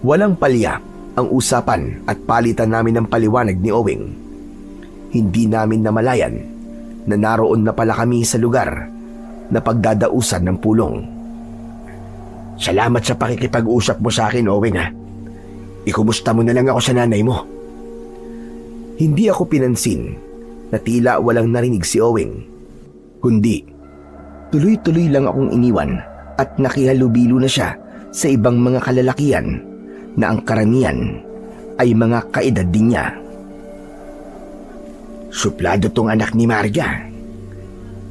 Walang palya ang usapan at palitan namin ng paliwanag ni Owing. Hindi namin namalayan na naroon na pala kami sa lugar na pagdadausan ng pulong. Salamat sa pakikipag-usap mo sa akin, Owing ha. Ikumusta mo na lang ako sa nanay mo. Hindi ako pinansin na tila walang narinig si Owing. Kundi, tuloy-tuloy lang akong iniwan at nakihalubilo na siya sa ibang mga kalalakian na ang karamihan ay mga kaedad din niya. Suplado tong anak ni Marga.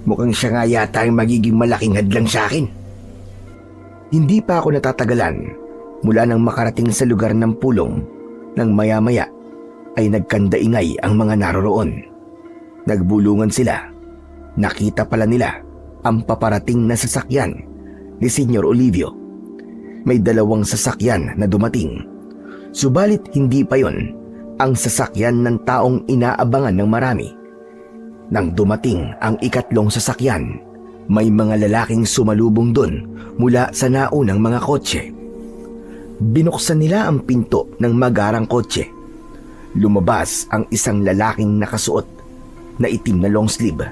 Mukhang siya nga yata ang magiging malaking hadlang sa akin. Hindi pa ako natatagalan mula nang makarating sa lugar ng pulong nang maya-maya ay nagkandaingay ang mga naroroon. Nagbulungan sila. Nakita pala nila ang paparating na sasakyan ni Senyor Olivio. May 2 sasakyan na dumating. Subalit hindi pa yon ang sasakyan ng taong inaabangan ng marami. Nang dumating ang 3 sasakyan, may mga lalaking sumalubong doon mula sa naunang mga kotse. Binuksan nila ang pinto ng magarang kotse. Lumabas ang isang lalaking nakasuot na itim na long sleeve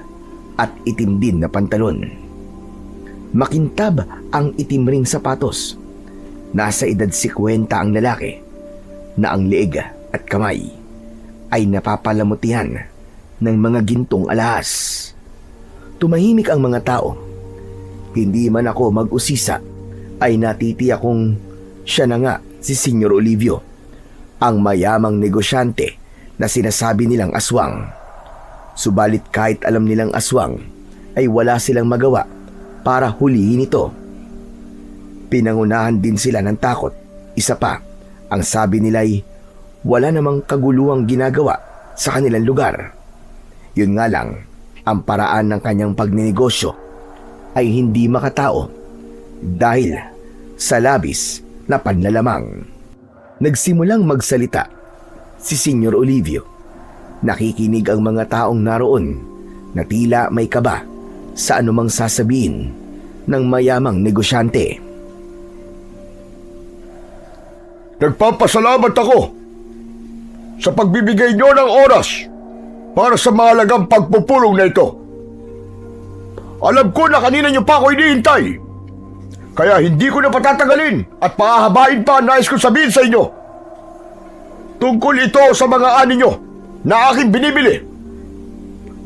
at itim din na pantalon. Makintab ang itim ring sapatos. Nasa edad 50 ang lalaki na ang leeg at kamay ay napapalamutihan ng mga gintong alahas. Tumahimik ang mga tao. Hindi man ako mag-usisa ay natitiyak kong siya na nga si Senyor Olivio, ang mayamang negosyante na sinasabi nilang aswang. Subalit kahit alam nilang aswang ay wala silang magawa para hulihin ito. Pinangunahan din sila ng takot. Isa pa, ang sabi nila'y wala namang kaguluhang ginagawa sa kanilang lugar. Yun nga lang, ang paraan ng kanyang pagninegosyo ay hindi makatao dahil sa labis na panlalamang. Nagsimulang magsalita si Senyor Olivio. Nakikinig ang mga taong naroon na tila may kaba sa anumang sasabihin ng mayamang negosyante. Nagpapasalamat ako sa pagbibigay niyo ng oras para sa mahalagang pagpupulong na ito. Alam ko na kanina niyo pa ako hinihintay, kaya hindi ko na patatagalin at pahahabain pa ang nais ko sabihin sa inyo. Tungkol ito sa mga ani niyo na aking binibili.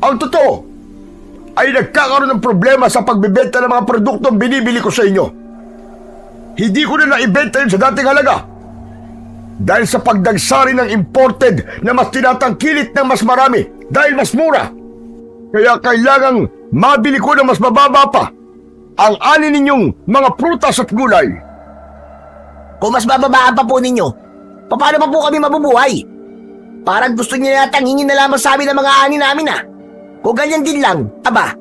Ang totoo ay nagkakaroon ng problema sa pagbibenta ng mga produktong binibili ko sa inyo. Hindi ko na naibenta yun sa dating halaga dahil sa pagdagsari ng imported na mas tinatangkilit ng mas marami dahil mas mura. Kaya kailangang mabili ko ng mas mababa pa ang ani ninyong mga prutas at gulay. Kung mas bababaan pa po ninyo, paano pa po kami mabubuhay? Parang gusto niya yatang hingin na lamang sa amin ng mga ani namin ah. Kung ganyan din lang, aba,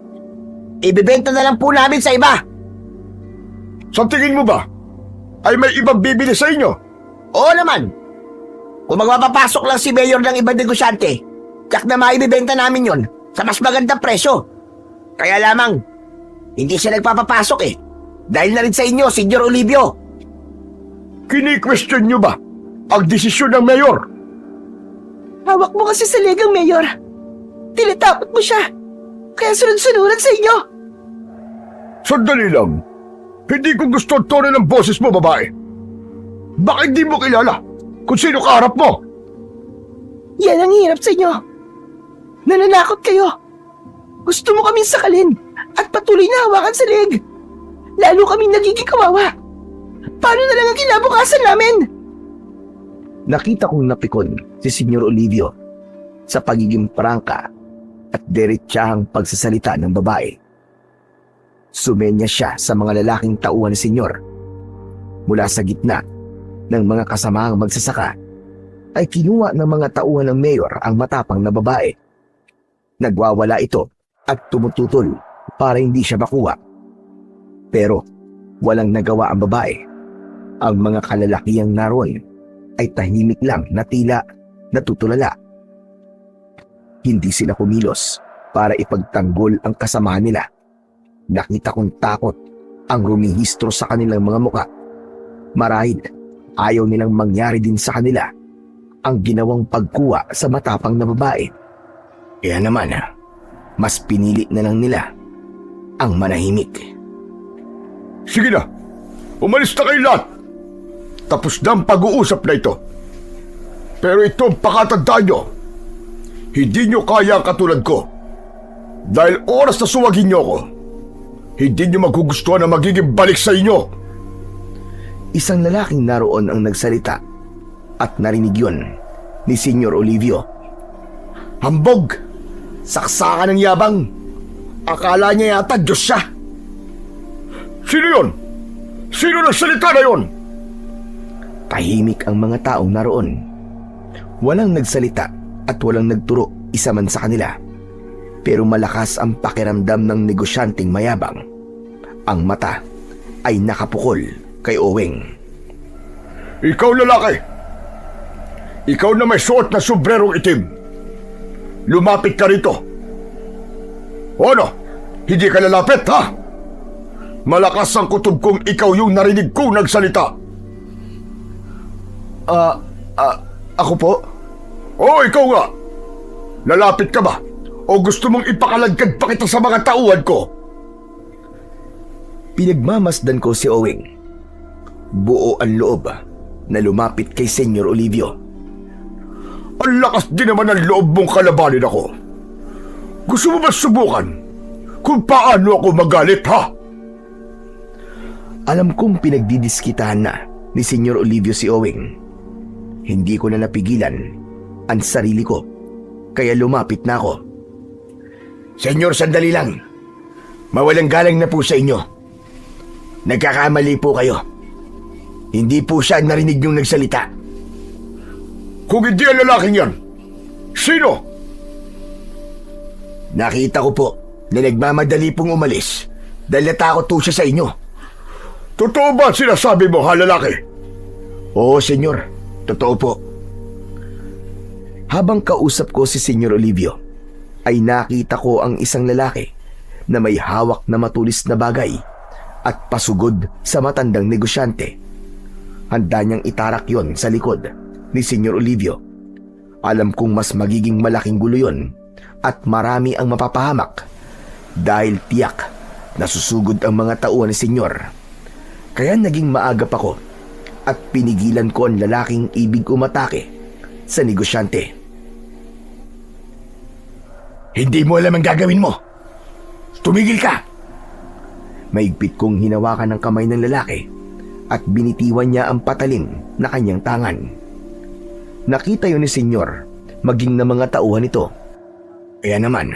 ibibenta na lang po namin sa iba. Sa tingin mo ba ay may ibang bibili sa inyo? Oo naman. Kung magpapapasok lang si Mayor ng ibang negosyante, tsak na maibibenta namin yon sa mas magandang presyo. Kaya lamang, hindi siya nagpapapasok eh. Dahil na rin sa inyo, Senyor Olivio. Kini-question nyo ba ang desisyon ng mayor? Hawak mo kasi sa legang, Mayor. Tinatapot mo siya. Kaya sunod-sunuran sa inyo. Sandali lang. Hindi ko gusto ang tono ng boses mo, babae. Bakit di mo kilala kung sino kaharap mo? Yan ang hirap sa inyo. Nananakot kayo. Gusto mo kaming sakalin at patuloy na hawakan sa leeg. Lalo kaming nagiging kawawa. Paano na lang ang kinabukasan namin? Nakita kong napikon si Senyor Olivio sa pagiging prangka at diretsahang pagsasalita ng babae. Sumenya siya sa mga lalaking tauhan ni Senyor. Mula sa gitna ng mga kasamahang magsasaka ay kinuha ng mga tauhan ng mayor ang matapang na babae. Nagwawala ito at tumututol para hindi siya makuha. Pero walang nagawa ang babae. Ang mga kalalakihang naroon ay tahimik lang na tila natutulala. Hindi sila kumilos para ipagtanggol ang kasamahan nila. Nakita kong takot ang rumihistro sa kanilang mga muka. Marahil ayaw nilang mangyari din sa kanila ang ginawang pagkuha sa matapang na babae. Kaya naman, mas pinili na lang nila ang manahimik. Sige na, umalis na kayo lahat. Tapos na ang pag-uusap na ito. Pero ito ang pakatandaan nyo. Hindi nyo kaya ang katulad ko. Dahil oras na suwagin nyo ako, hindi nyo magugustuhan na magiging balik sa inyo. Isang lalaking naroon ang nagsalita at narinig yun ni Senyor Olivio. Hambog! Saksakan ng yabang! Akala niya yata Diyos siya! Sino yun? Sino nagsalita na yun? Tahimik ang mga taong naroon. Walang nagsalita at walang nagturo isa man sa kanila. Pero malakas ang pakiramdam ng negosyanteng mayabang. Ang mata ay nakapukol kay Oweng. Ikaw lalaki! Ikaw na may suot na sombrerong itim. Lumapit ka rito. O ano? Hindi ka lalapit, ha? Malakas ang kutob kong ikaw yung narinig kong nagsalita. Ako po? O ikaw nga. Lalapit ka ba? O gusto mong ipakaladkad pa kita sa mga tauhan ko? Pinagmamasdan ko si Oweng. Buo ang loob na lumapit kay Senyor Olivio. Ang lakas din naman ng loob mong kalabanin ako. Gusto mo ba subukan kung paano ako magalit, ha? Alam kong pinagdidiskitahan na ni Senyor Olivio si Oweng. Hindi ko na napigilan ang sarili ko, kaya lumapit na ako. Senyor, sandali lang. Mawalang galang na po sa inyo. Nagkakamali po kayo. Hindi po siya narinig yung nagsalita. Kung hindi ang lalaking yan, sino? Nakita ko po na nagmamadali pong umalis dahil natakot po siya sa inyo. Totoo ba sinasabi mo, ha, lalaki? Oo, senyor. Totoo po. Habang kausap ko si Senyor Olivio, ay nakita ko ang isang lalaki na may hawak na matulis na bagay at pasugod sa matandang negosyante. Handa niyang itarak yon sa likod ni Senyor Olivio. Alam kong mas magiging malaking gulo yon at marami ang mapapahamak dahil tiyak na susugod ang mga tauhan ni Senyor. Kaya naging maagap ako at pinigilan ko ang lalaking ibig umatake sa negosyante. Hindi mo alam ang gagawin mo. Tumigil ka! Maigpit kong hinawakan ang kamay ng lalaki at binitiwan niya ang patalim na kanyang tangan. Nakita yun ni Senyor, maging na mga tauhan nito. Kaya naman,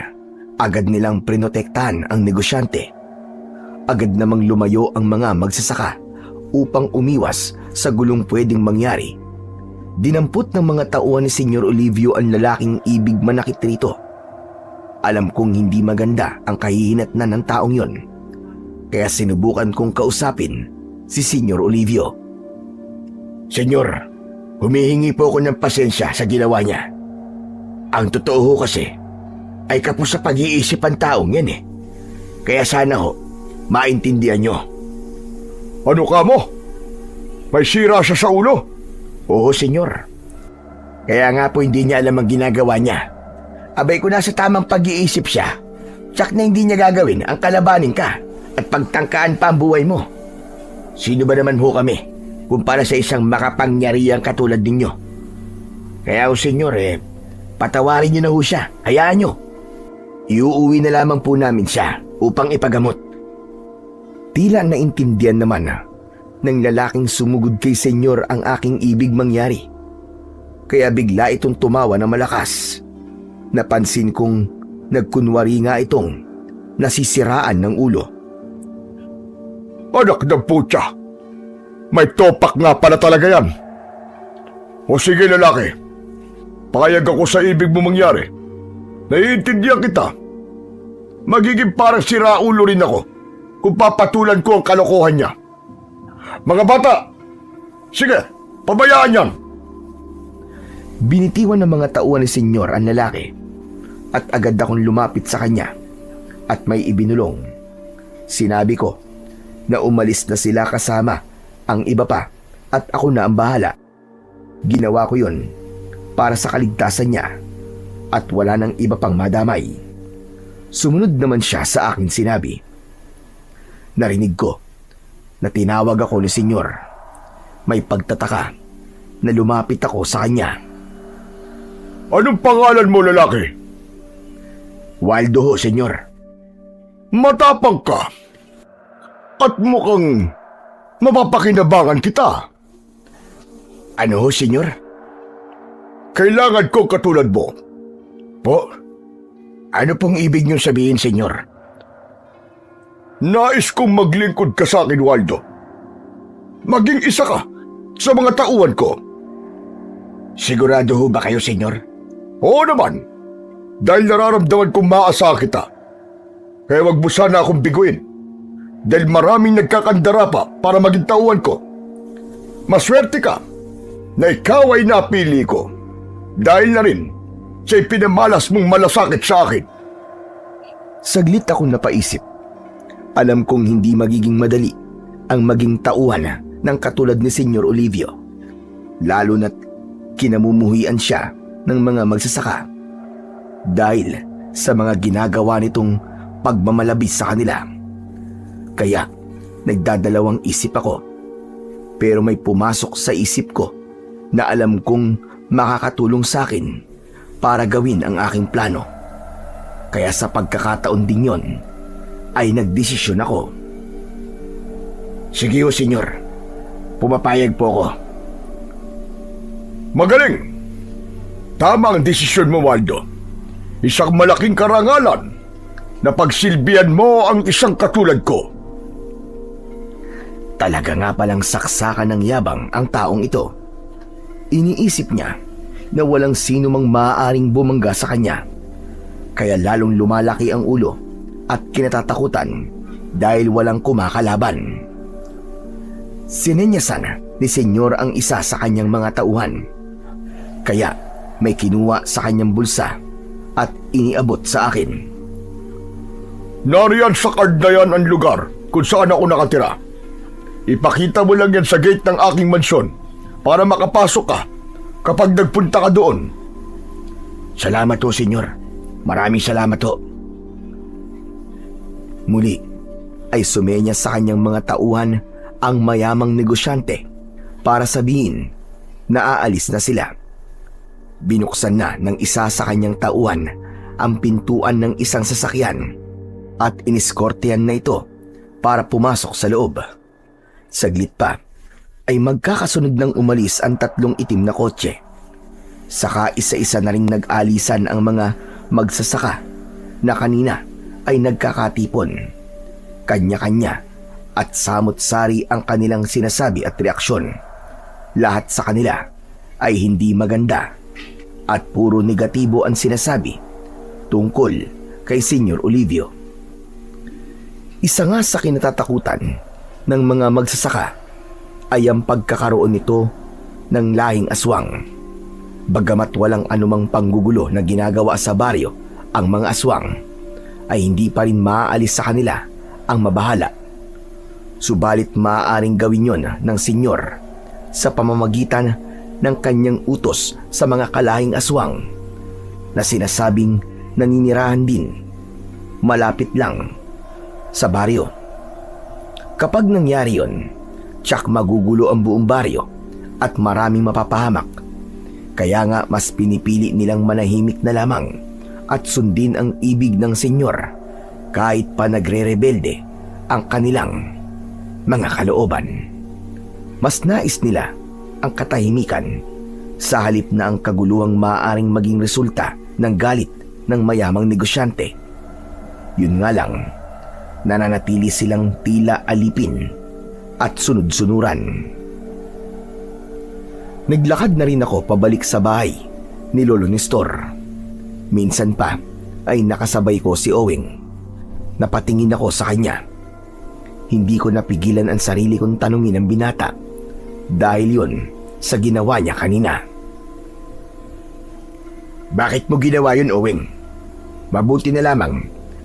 agad nilang prinotektahan ang negosyante. Agad namang lumayo ang mga magsasaka upang umiwas sa gulong pwedeng mangyari. Dinampot ng mga tauhan ni Senyor Olivio ang lalaking ibig manakit rito. Alam kong hindi maganda ang kahihinatnan ng taong yon. Kaya sinubukan kong kausapin si Senyor Olivio. Senyor, humihingi po ako ng pasensya sa ginawa niya. Ang totoo ho kasi ay kapos sa pag-iisip ang taong yan eh. Kaya sana ho, maintindihan nyo. Ano ka mo? May sira siya sa ulo? Oo, senyor. Kaya nga po hindi niya alam ang ginagawa niya. Abay ko nasa tamang pag-iisip siya, tsak na hindi niya gagawin ang kalabanin ka at pagtangkaan pa ang buhay mo. Sino ba naman ho kami kumpara sa isang makapangyarihang katulad ninyo? Kaya ho, senyor, patawarin niyo na ho siya. Hayaan niyo. Iuuwi na lamang po namin siya upang ipagamot. Tila naintindihan naman ng lalaking sumugod kay senyor ang aking ibig mangyari. Kaya bigla itong tumawa na malakas. Napansin kong nagkunwari nga itong nasisiraan ng ulo. Anak ng putya! May topak nga pala talaga yan. O sige lalaki, payag ako sa ibig mo mangyari. Naiintindihan kita. Magiging parang siraulo rin ako kung papatulan ko ang kalokohan niya. Mga bata, sige, pabayaan yan. Binitiwan ng mga tauhan ni senyor ang lalaki at agad akong lumapit sa kanya at may ibinulong. Sinabi ko na umalis na sila kasama ang iba pa at ako na ang bahala. Ginawa ko yon para sa kaligtasan niya at wala nang iba pang madamay. Sumunod naman siya sa akin sinabi. Narinig ko na tinawag ako ni Senyor. May pagtataka na lumapit ako sa kanya. Anong pangalan mo, lalaki? Waldo ho, Senyor. Matapang ka. At mukhang mapapakinabangan kita. Ano ho, Senyor? Kailangan ko katulad mo. Po? Ano pong ibig niyong sabihin, Senyor? Nais kong maglingkod ka sa akin, Waldo. Maging isa ka sa mga tauhan ko. Sigurado ho ba kayo, Senyor? Oo naman. Dahil nararamdaman kong maasa kita. Kaya wag mo sana akong biguin. Dahil maraming nagkakandara pa para maging tauhan ko. Maswerte ka na ikaw ay napili ko. Dahil na rin sa ipinamalas mong malasakit sa akin. Saglit akong napaisip. Alam kong hindi magiging madali ang maging tauhan ng katulad ni Senyor Olivio. Lalo na't kinamumuhian siya ng mga magsasaka. Dahil sa mga ginagawa nitong pagmamalabis sa kanila. Kaya nagdadalawang isip ako. Pero may pumasok sa isip ko na alam kong makakatulong sa akin para gawin ang aking plano. Kaya sa pagkakataon din yon ay nagdesisyon ako. Sige ho, Senyor. Pumapayag po ako. Magaling! Tama ang desisyon mo, Waldo. Isang malaking karangalan na pagsilbihan mo ang isang katulad ko. Talaga nga palang saksakan ng yabang ang taong ito. Iniisip niya na walang sino mang maaaring bumangga sa kanya. Kaya lalong lumalaki ang ulo at kinatatakutan dahil walang kumakalaban. Sinenyasan ni Senyor ang isa sa kanyang mga tauhan. Kaya may kinuha sa kanyang bulsa at iniabot sa akin. Nariyan sa card na yan ang lugar kung saan ako nakatira. Ipakita mo lang yan sa gate ng aking mansyon para makapasok ka kapag nagpunta ka doon. Salamat ho, Senyor. Maraming salamat ho. Muli ay sumenya sa kanyang mga tauhan ang mayamang negosyante para sabihin na aalis na sila. Binuksan na ng isa sa kanyang tauhan ang pintuan ng isang sasakyan at iniskortehan na ito para pumasok sa loob. Saglit pa ay magkakasunod ng umalis ang tatlong itim na kotse. Saka isa-isa na ring nag-alisan ang mga magsasaka na kanina ay nagkakatipon. Kanya-kanya at samot-sari ang kanilang sinasabi at reaksyon. Lahat sa kanila ay hindi maganda at puro negatibo ang sinasabi tungkol kay Senyor Olivio. Isa nga sa kinatatakutan ng mga magsasaka ay ang pagkakaroon nito ng lahing aswang. Bagamat walang anumang panggugulo na ginagawa sa baryo ang mga aswang, ay hindi pa rin maaalis sa kanila ang mabahala. Subalit maaaring gawin yon ng senyor sa pamamagitan ng kanyang utos sa mga kalahing aswang na sinasabing naninirahan din malapit lang sa baryo. Kapag nangyari yon, tiyak magugulo ang buong baryo at maraming mapapahamak. Kaya nga mas pinipili nilang manahimik na lamang at sundin ang ibig ng senyor kahit pa nagre-rebelde ang kanilang mga kalooban. Mas nais nila ang katahimikan sa halip na ang kaguluhang maaaring maging resulta ng galit ng mayamang negosyante. Yun nga lang, nananatili silang tila alipin at sunod-sunuran. Naglakad na rin ako pabalik sa bahay ni Lolo Nestor. Minsan pa ay nakasabay ko si Owing. Napatingin ako sa kanya. Hindi ko napigilan ang sarili kong tanungin ang binata dahil yun sa ginawa niya kanina. Bakit mo ginawa yun, Owing? Mabuti na lamang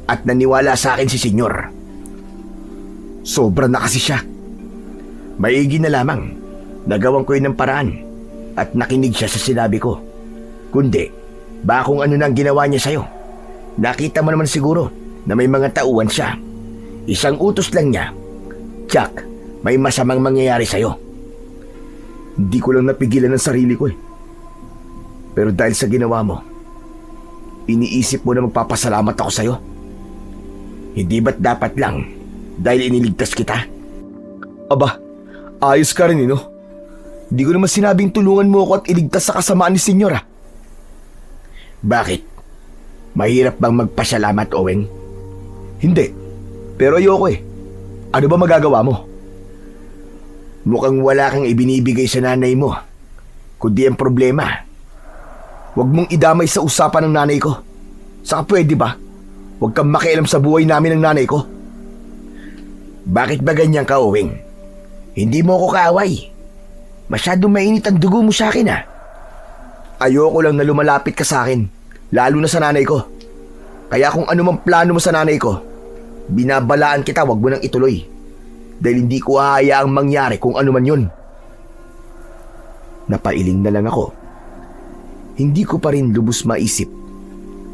at naniwala sa akin si Senyor. Sobra na kasi siya. Maigi na lamang Nagawan ko yun ng paraan at nakinig siya sa sinabi ko. Kundi, baka kung ano na ang ginawa niya sa'yo. Nakita mo naman siguro na may mga tauhan siya. Isang utos lang niya, Jack, may masamang mangyayari sa'yo. Hindi ko lang napigilan ang sarili ko eh. Pero dahil sa ginawa mo, iniisip mo na magpapasalamat ako sa'yo. Hindi ba't dapat lang dahil iniligtas kita? Aba, ayos ka rin no? Hindi ko naman sinabing tulungan mo ako at iligtas sa kasamaan ni Senyora. Bakit? Mahirap bang magpasalamat, Oweng? Hindi, pero ayoko eh. Ano ba magagawa mo? Mukhang wala kang ibinibigay sa nanay mo, kundi ang problema. Huwag mong idamay sa usapan ng nanay ko. Saka pwede ba? Huwag kang makialam sa buhay namin ng nanay ko. Bakit ba ganyan ka, Oweng? Hindi mo ako kaaway. Masyadong mainit ang dugo mo sa akin, ah. Ayoko lang na lumalapit ka sa akin, lalo na sa nanay ko. Kaya kung ano mang plano mo sa nanay ko, binabalaan kita, wag mo nang ituloy. Dahil hindi ko hahayaang mangyari kung ano man yun. Napailing na lang ako. Hindi ko pa rin lubos maisip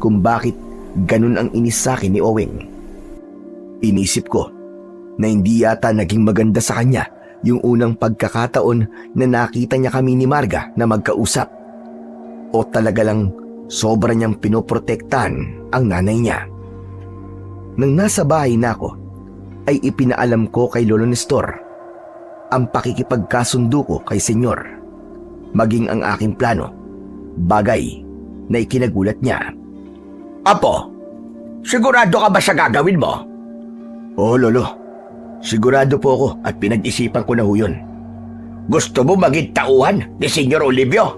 kung bakit ganun ang inis sa akin ni Oweng. Inisip ko na hindi yata naging maganda sa kanya yung unang pagkakataon na nakita niya kami ni Marga na magkausap. O talaga lang sobra niyang pinoprotektahan ang nanay niya. Nang nasa bahay na ako, ay ipinaalam ko kay Lolo Nestor ang pakikipagkasundo ko kay Senyor, maging ang aking plano, bagay na ikinagulat niya. Apo, sigurado ka ba sa gagawin mo? Oo, Lolo. Sigurado po ako at pinag-isipan ko na ho yun. Gusto mo maging tauhan ni Senyor Olivio?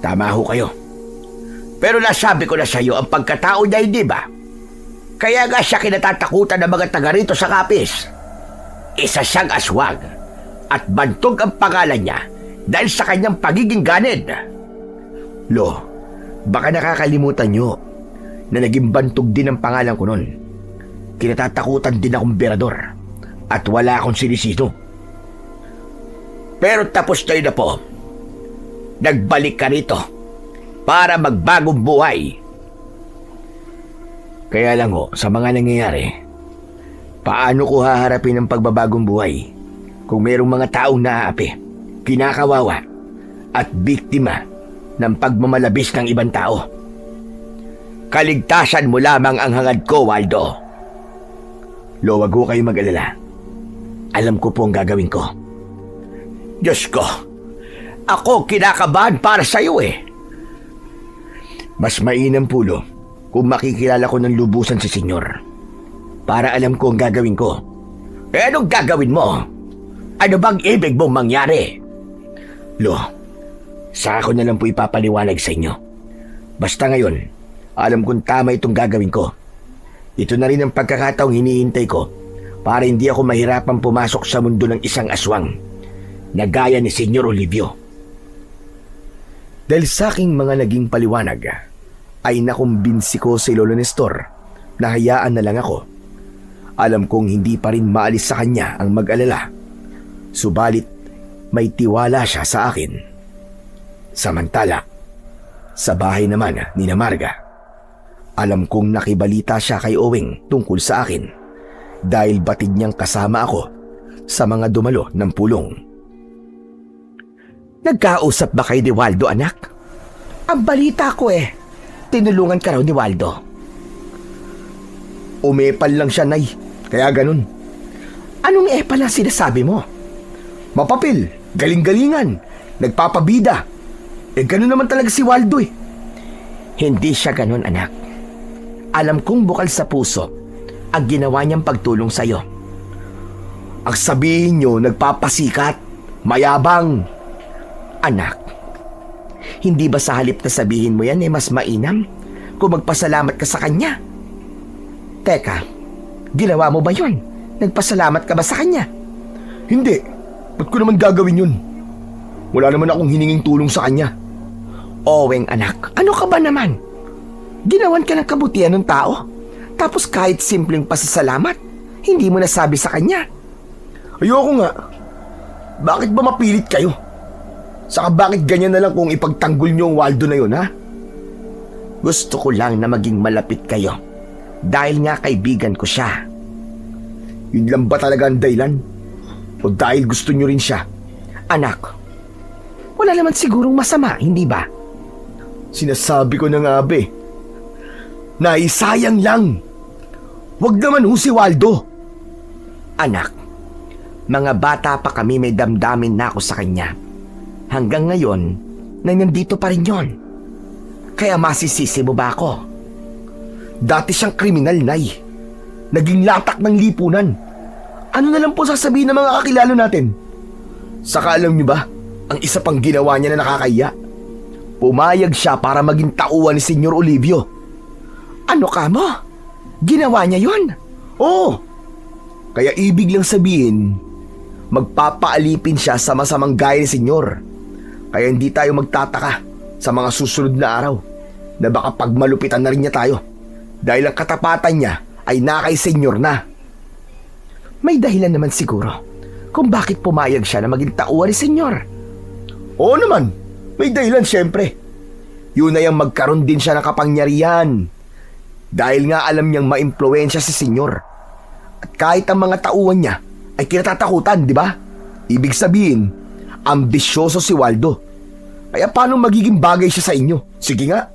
Tama ho kayo. Pero nasabi ko na sa iyo ang pagkatao niya, hindi ba? Kaya nga siya kinatatakutan ng mga taga rito sa Kapis. Isa siyang aswang at bantog ang pangalan niya dahil sa kanyang pagiging ganid. Lo, baka nakakalimutan nyo na naging bantog din ang pangalan ko nun. Kinatatakutan din akong berador at wala akong sinisino. Pero tapos tayo na po. Nagbalik ka rito para magbagong buhay. Kaya lang ho, sa mga nangyayari, paano ko haharapin ang pagbabagong buhay kung mayroong mga taong naaapi, kinakawawa at biktima ng pagmamalabis ng ibang tao? Kaligtasan mo lamang ang hangad ko, Waldo. Lo, wag ho kayo mag-alala. Alam ko po ang gagawin ko. Diyos ko, ako kinakabahan para sa iyo eh. Mas mainam po, Lo, kung makikilala ko ng lubusan si Senyor, para alam ko ang gagawin ko. Eh, anong gagawin mo? Ano bang ibig mong mangyari? Lo, saka ko na lang po ipapaliwanag sa inyo. Basta ngayon, alam kong tama itong gagawin ko. Ito na rin ang pagkakataong hinihintay ko para hindi ako mahirapang pumasok sa mundo ng isang aswang na gaya ni Senyor Olivio. Dahil sa aking mga naging paliwanag, ay nakumbinsi ko si Lolo Nestor na hayaan na lang ako. Alam kong hindi pa rin maalis sa kanya ang mag-alala. Subalit may tiwala siya sa akin. Samantala, sa bahay naman ni Marga, alam kong nakibalita siya kay Oweng tungkol sa akin dahil batid niyang kasama ako sa mga dumalo ng pulong. Nagkausap ba kayo ni Waldo, anak? Ang balita ko tinulungan ka raw ni Waldo. Umepal lang siya, Nay. Kaya ganun. Anong epal ang sinasabi mo? Mapapil, galing-galingan, nagpapabida. Ganun naman talaga si Waldo eh. Hindi siya ganun, anak. Alam kong bukal sa puso ang ginawa niyang pagtulong sa'yo. Ang sabihin niyo, nagpapasikat, mayabang. Anak, hindi ba sa halip na sabihin mo yan mas mainam kung magpasalamat ka sa kanya? Teka, ginawa mo ba yun? Nagpasalamat ka ba sa kanya? Hindi. Ba't ko naman gagawin yun? Wala naman akong hininging tulong sa kanya. Oweng, anak, ano ka ba naman? Ginawan ka ng kabutihan ng tao, tapos kahit simpleng pasasalamat, hindi mo nasabi sa kanya. Ayoko nga. Bakit ba mapilit kayo? Saka bakit ganyan na lang kung ipagtanggol niyo ang Waldo na yun, ha? Gusto ko lang na maging malapit kayo. Dahil nga kaibigan ko siya. Yun lang ba talaga ang dahilan? O dahil gusto niyo rin siya? Anak, wala naman sigurong masama, hindi ba? Sinasabi ko na nga, be. Naisayang lang. Wag naman ho si Waldo. Anak, mga bata pa kami, may damdamin na ako sa kanya. Hanggang ngayon, na nandito pa rin yon. Kaya masisisi mo ba ako? Dati siyang kriminal, Nay. Naging latak ng lipunan. Ano na lang po sasabihin ng mga kakilala natin? Saka alam niyo ba, ang isa pang ginawa niya na nakakaya? Pumayag siya para maging tauhan ni Senyor Olivio. Ano ka mo? Ginawa niya yon? Oo. Kaya ibig lang sabihin, magpapaalipin siya sa masamang gaya ni Senyor. Kaya hindi tayo magtataka sa mga susunod na araw na baka pagmalupitan na rin niya tayo dahil ang katapatan niya ay nakay Senyor na. May dahilan naman siguro kung bakit pumayag siya na maging tauhan ni Senyor. Oo naman, may dahilan siyempre. Yun ay ang magkaroon din siya ng kapangyarihan dahil nga alam niyang maimpluwensya si Senyor. At kahit ang mga tauhan niya ay kinatatakutan, di ba? Ibig sabihin, ambisyoso si Waldo. Kaya paano magiging bagay siya sa inyo? Sige nga.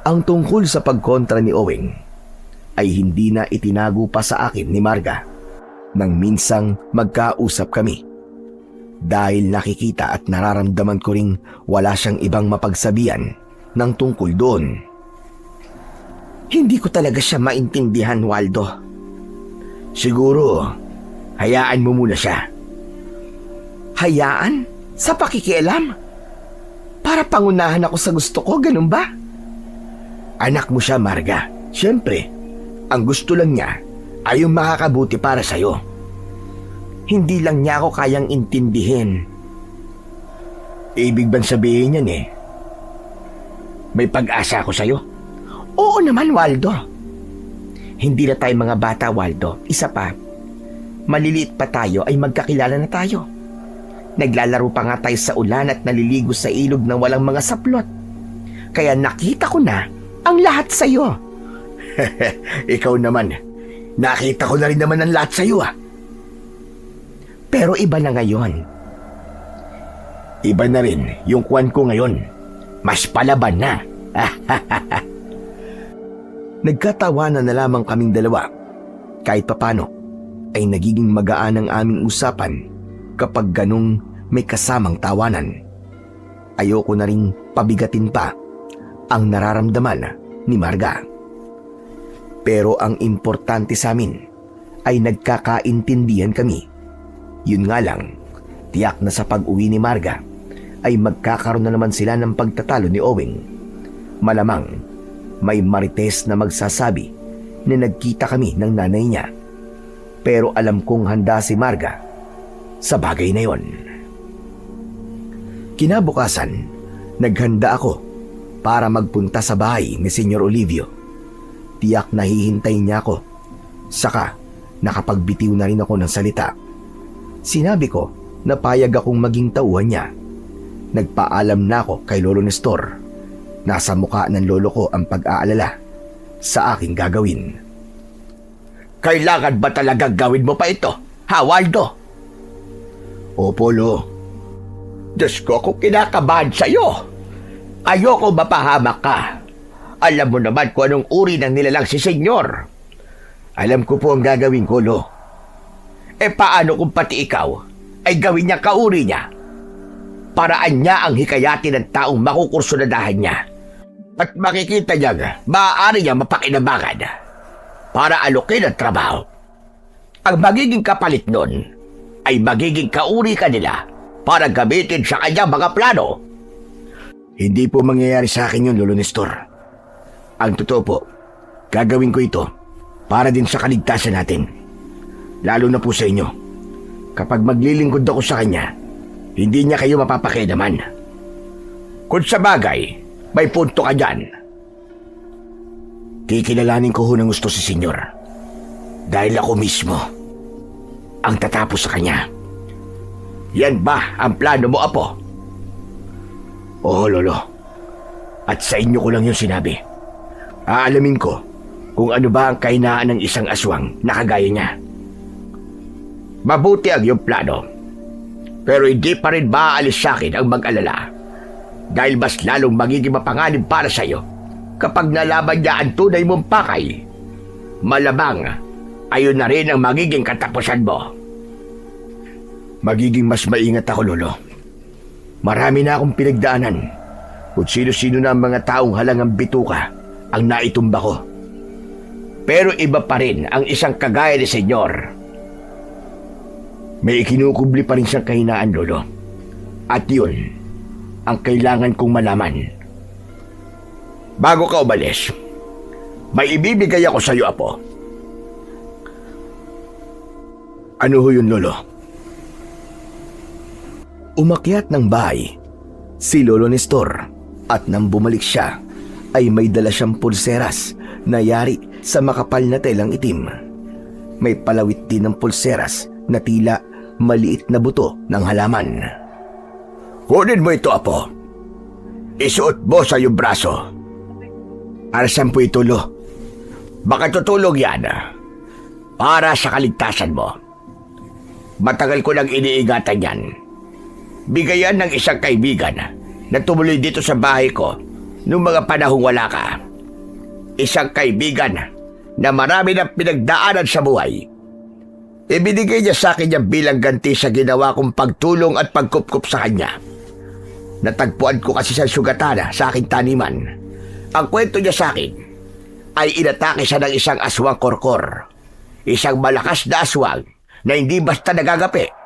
Ang tungkol sa pagkontra ni Owing ay hindi na itinago pa sa akin ni Marga nang minsang magkausap kami. Dahil nakikita at nararamdaman ko ring wala siyang ibang mapagsabihan ng tungkol doon. Hindi ko talaga siya maintindihan, Waldo. Siguro, hayaan mo muna siya. Hayaan? Sa pakikialam? Para pangunahan ako sa gusto ko, ganun ba? Anak mo siya, Marga. Siyempre, ang gusto lang niya ay yung makakabuti para sa'yo. Hindi lang niya ako kayang intindihin. Ibig bang sabihin yan may pag-asa ako sa'yo? Oo naman, Waldo. Hindi na tayo mga bata, Waldo. Isa pa, maliliit pa tayo ay magkakilala na tayo. Naglalaro pa nga tayo sa ulan at naliligo sa ilog ng walang mga saplot. Kaya nakita ko na ang lahat sa'yo. Ikaw naman, nakita ko na rin naman ang lahat sa'yo Pero iba na ngayon. Iba na rin yung kwan ko ngayon. Mas palaban na. Nagkatawanan na lamang kaming dalawa. Kahit papano ay nagiging magaan ang aming usapan kapag ganong may kasamang tawanan. Ayoko na ring pabigatin pa ang nararamdaman ni Marga. Pero ang importante sa amin ay nagkakaintindihan kami. Yun nga lang, tiyak na sa pag-uwi ni Marga ay magkakaroon na naman sila ng pagtatalo ni Owing. Malamang may marites na magsasabi na nagkita kami ng nanay niya. Pero alam kong handa si Marga sa bagay na yon. Kinabukasan, naghanda ako para magpunta sa bahay ni Senyor Olivio. Tiyak na hihintay niya ako. Saka nakapagbitiw na rin ako ng salita. Sinabi ko na payag akong maging tauhan niya. Nagpaalam na ako kay Lolo Nestor. Nasa mukha ng lolo ko ang pag-aalala sa aking gagawin. Kailangan ba talaga gawin mo pa ito, ha, Waldo? Opo, Lo. Diyos ko, kung kinakabahan sa'yo. Ayoko mapahamak ka. Alam mo naman kung anong uri ng nilalang si Senyor. Alam ko po ang gagawin ko, Lo. Paano kung pati ikaw ay gawin niya kauri niya? Paraan niya ang hikayatin ng taong makukursunadahan niya. At makikita niya, maaari niya mapakinabangan para alokin ang trabaho. Ang magiging kapalit nun ay magiging kauri ka nila para gamitin sa kanyang mga plano. Hindi po mangyayari sa akin yun, Lolo Nestor. Ang totoo po, gagawin ko ito para din sa kaligtasan natin. Lalo na po sa inyo. Kapag maglilingkod ako sa kanya, hindi niya kayo mapapakialaman. Kung sa bagay, may punto ka dyan. Kikilalanin ko ho ng gusto si Senyor. Dahil ako mismo ang tatapos sa kanya. Yan ba ang plano mo, Apo? Oo, Lolo. At sa inyo ko lang yung sinabi. Aalamin ko kung ano ba ang kahinaan ng isang aswang na kagaya niya. Mabuti ang iyong plano. Pero hindi pa rin maaalis sa akin ang mag-alala. Dahil mas lalong magiging mapanganib para sa iyo kapag nalaman niya ang tunay mong pakay. Malamang, ayun na rin ang magiging katapusan mo. Magiging mas maingat ako, Lolo. Marami na akong pinagdaanan kung sino-sino na ang mga taong halangang bituka ang naitumba ko. Pero iba pa rin ang isang kagaya ni Senyor. May ikinukubli pa rin siyang kahinaan, Lolo. At yun ang kailangan kong malaman. Bago ka umalis, may ibibigay ako sa iyo, Apo. Ano ho yun, Lolo? Umakyat ng bahay si Lolo Nestor at nang bumalik siya ay may dala siyang pulseras na yari sa makapal na telang itim. May palawit din ng pulseras na tila maliit na buto ng halaman. Kunin mo ito, Apo. Isuot mo sa iyong braso. Arasan po ito, Lo. Baka tutulog yan para sa kaligtasan mo. Matagal ko nang iniingatan yan. Bigayan ng isang kaibigan na tumuloy dito sa bahay ko noong mga panahong wala ka. Isang kaibigan na marami ng pinagdaanan sa buhay. Ibinigay niya sa akin yan bilang ganti sa ginawa kong pagtulong at pagkupkup sa kanya. Natagpuan ko kasi sa sugatan sa aking taniman. Ang kwento niya sa akin ay inatake siya ng isang aswang korkor. Isang malakas na aswang na hindi basta nagagapi.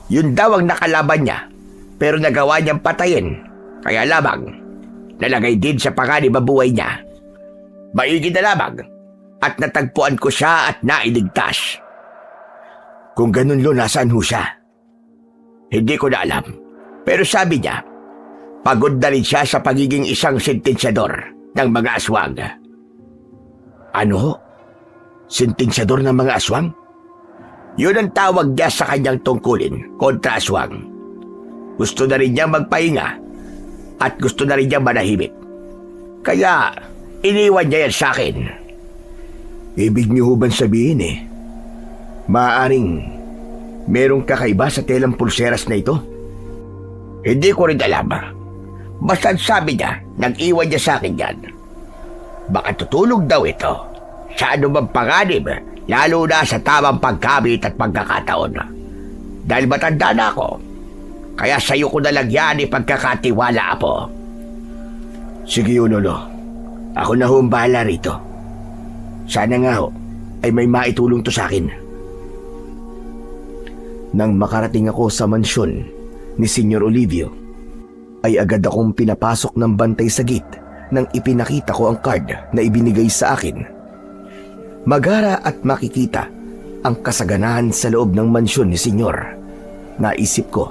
Yun daw ang nakalaban niya, pero nagawa niyang patayin. Kaya lamang, nalagay din sa panganib ang buhay niya. Maigi na lamang, at natagpuan ko siya at nailigtas. Kung ganun, Lo, nasaan ho siya? Hindi ko na alam, pero sabi niya, pagod na rin siya sa pagiging isang sentensyador ng mga aswang. Ano ho? Sentensyador ng mga aswang? Yun ang tawag niya sa kanyang tungkulin kontra aswang. Gusto na rin niya magpahinga at gusto na rin niya manahimik. Kaya iniwan niya yan sa akin. Ibig niyo ho bang sabihin maaaring merong kakaiba sa telang pulseras na ito? Hindi ko rin alam. Basta sabi niya, nag-iwan niya sa akin yan. Baka tutulog daw ito sa anumang panganib, lalo na sa tamang pagkabit at pagkakataon. Dahil matanda na ako, kaya sa'yo ko na lang yan ipagkakatiwala, Apo. Sige, Lolo. Ako na ho ang bahala rito. Sana nga ho ay may maitulong to sa akin. Nang makarating ako sa mansyon ni Senyor Olivio, ay agad akong pinapasok ng bantay sa gate nang ipinakita ko ang card na ibinigay sa akin. Magara at makikita ang kasaganahan sa loob ng mansyon ni Senyor. Naisip ko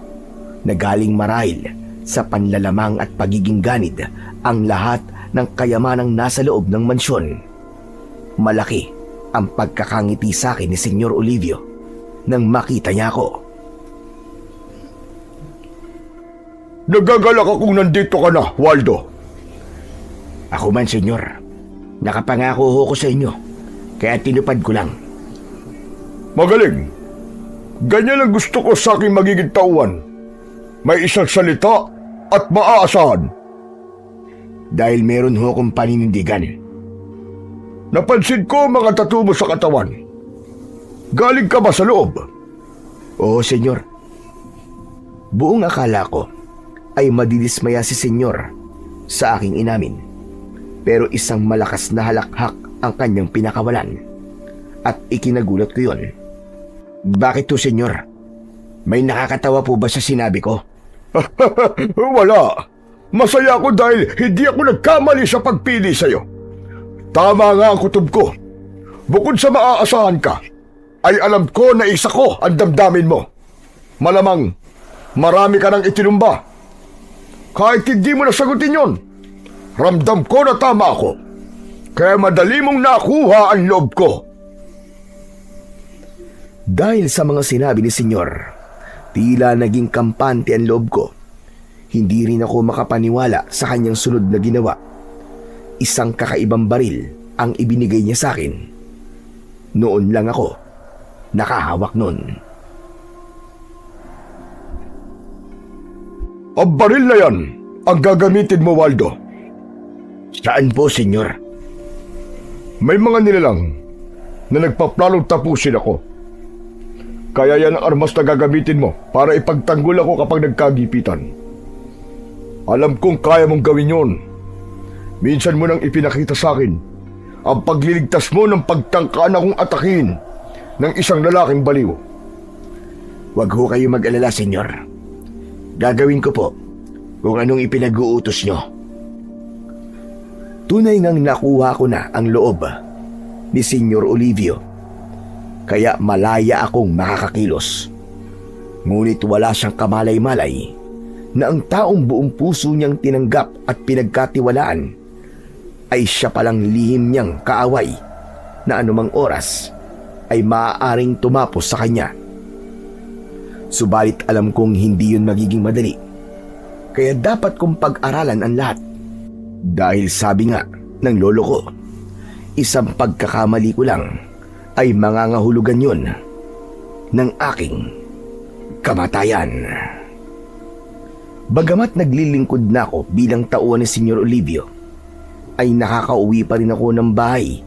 na galing marahil sa panlalamang at pagiging ganid ang lahat ng kayamanang nasa loob ng mansyon. Malaki ang pagkakangiti sa akin ni Senyor Olivio nang makita niya ako. Nagagalak akong nandito ka na, Waldo. Ako man, Senyor. Nakapangako ho ko sa inyo, kaya tinupad ko lang. Magaling. Ganyan ang gusto ko sa aking magiging tauhan. May isang salita at maaasahan. Dahil meron ho akong paninindigan. Napansin ko mga tattoo mo sa katawan. Galing ka ba sa loob? Oo, Senyor. Buong akala ko ay madidismaya si Senyor sa aking inamin. Pero isang malakas na halakhak ang kanyang pinakawalan. At ikinagulat ko yon. Bakit to, Senyor? May nakakatawa po ba sa sinabi ko? Wala. Masaya ako dahil hindi ako nagkamali sa pagpili sa'yo. Tama nga ang kutob ko. Bukod sa maaasahan ka, ay alam ko na isa ko ang damdamin mo. Malamang, marami ka nang itinumba. Kahit hindi mo nasagutin yon, ramdam ko na tama ako. Kaya madali mong nakuha ang loob ko. Dahil sa mga sinabi ni Senyor, Tila naging kampante ang loob ko. Hindi rin ako makapaniwala sa kanyang sunod na ginawa. Isang kakaibang baril ang ibinigay niya sa akin. Noon lang ako nakahawak nun. Ang baril na yan ang gagamitin mo, Waldo. Saan po, senyor? May mga nilalang na nagpaplanong tapusin ako. Kaya yan ang armas na gagamitin mo para ipagtanggol ako kapag nagkagipitan. Alam kong kaya mong gawin yon. Minsan mo nang ipinakita sa akin ang pagliligtas mo ng pagtangka na kong atakin ng isang lalaking baliw. Huwag ho kayo mag-alala, senyor. Gagawin ko po kung anong ipinag-uutos nyo. Tunay ngang nakuha ko na ang loob ni Senyor Olivio. Kaya malaya akong makakakilos. Ngunit wala siyang kamalay-malay na ang taong buong puso niyang tinanggap at pinagkatiwalaan ay siya palang lihim niyang kaaway na anumang oras ay maaaring tumapos sa kanya. Subalit alam kong hindi yun magiging madali. Kaya dapat kong pag-aralan ang lahat. Dahil sabi nga ng lolo ko, isang pagkakamali ko lang ay mangangahulugan yun ng aking kamatayan. Bagamat naglilingkod na ako bilang tauhan ni Senyor Olivio, ay nakakauwi pa rin ako ng bahay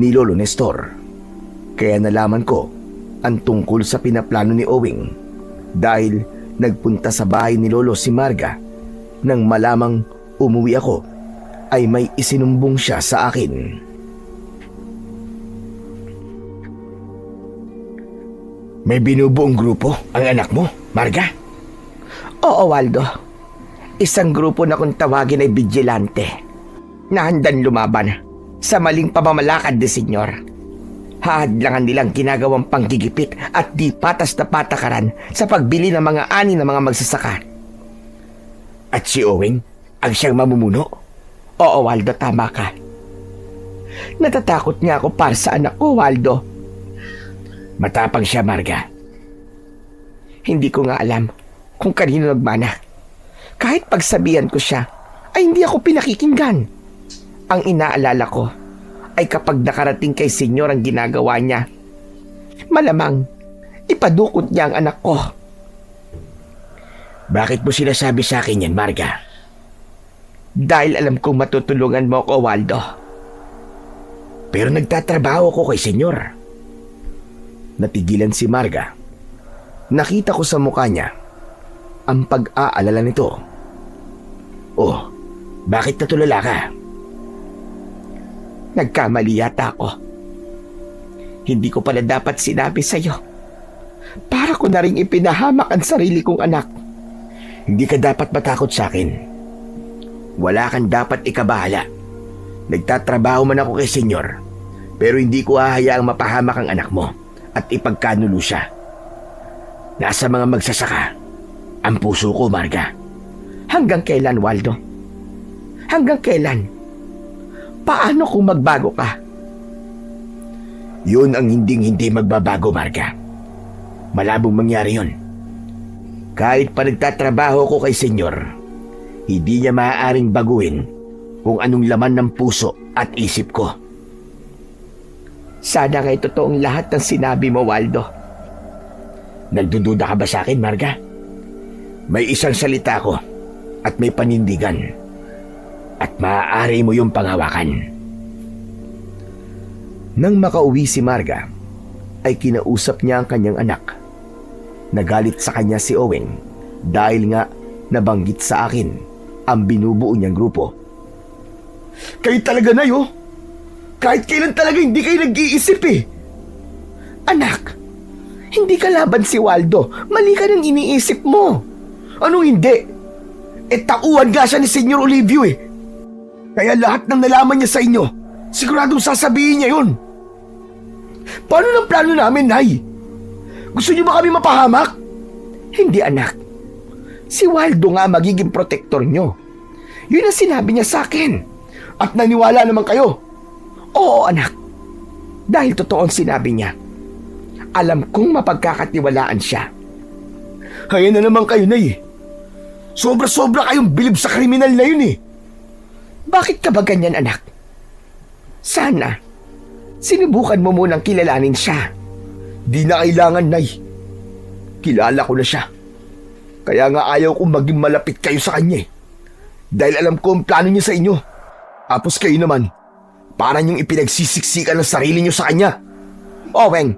ni Lolo Nestor. Kaya nalaman ko ang tungkol sa pinaplano ni Owing dahil nagpunta sa bahay ni Lolo si Marga nang malamang umuwi ako ay may isinumbong siya sa akin. May binubuong grupo ang anak mo, Marga? Oo, Waldo. Isang grupo na kung tawagin ay vigilante na handang lumaban sa maling pamamalakad ni senyor. Hahadlangan nilang ginagawang panggigipit at di patas na patakaran sa pagbili ng mga ani ng mga magsasaka. At si Owing ang siyang mamumuno? Oo, Waldo, tama ka. Natatakot niya ako para sa anak ko, Waldo. Matapang siya, Marga. Hindi ko nga alam kung kanino nagmana. Kahit pagsabihan ko siya, ay hindi ako pinakikinggan. Ang inaalala ko ay kapag nakarating kay senyor ang ginagawa niya, malamang ipadukot niya ang anak ko. Bakit mo sinasabi sa akin yan, Marga? Dahil alam kong matutulungan mo ako, Waldo. Pero nagtatrabaho ko kay senyor. Natigilan si Marga. Nakita ko sa mukha niya ang pag-aalala nito. Oh, bakit natulala ka? Nagkamali yata ako. Hindi ko pala dapat sinabi sa'yo. Para ko na rin ipinahamak ang sarili kong anak. Hindi ka dapat matakot sa akin. Wala kang dapat ikabahala. Nagtatrabaho man ako kay senyor, pero hindi ko hahayaang mapahamak ang anak mo at ipagkanulo siya. Nasa mga magsasaka ang puso ko, Marga. Hanggang kailan, Waldo? Hanggang kailan? Paano kung magbago ka? Yun ang hindi magbabago, Marga. Malabong mangyari yun. Kahit pa nagtatrabaho ko kay senyor, hindi niya maaaring baguhin kung anong laman ng puso at isip ko. Sana nga'y totoong lahat ng sinabi mo, Waldo. Nagdududa ka ba sa akin, Marga? May isang salita ko at may panindigan. At maaari mo yung panghawakan. Nang makauwi si Marga, ay kinausap niya ang kanyang anak. Nagalit sa kanya si Owen dahil nga nabanggit sa akin ang binubuo niyang grupo. Kayo talaga na yo. Kahit kailan talaga hindi kayo nag-iisip eh. Anak, hindi ka laban si Waldo. Mali ka ng iniisip mo. Anong hindi? Tauhan nga siya ni Senyor Olivio eh. Kaya lahat ng nalaman niya sa inyo, siguradong sasabihin niya yun. Paano ng plano namin, Nay? Gusto niyo ba kami mapahamak? Hindi, anak. Si Waldo nga magiging protektor nyo. Yun ang sinabi niya sa akin. At naniwala naman kayo. Oo, anak. Dahil totoo ang sinabi niya. Alam kong mapagkakatiwalaan siya. Ayan na naman kayo, Nay. Sobra-sobra kayong bilib sa kriminal na yun eh. Bakit ka ba ganyan, anak? Sana, sinubukan mo munang kilalanin siya. Di na kailangan, Nay. Kilala ko na siya. Kaya nga ayaw kong maging malapit kayo sa kanya eh. Dahil alam ko ang plano niya sa inyo. Tapos kayo naman, para niyong ipinagsisiksikan ng sarili niyo sa kanya. Oweng,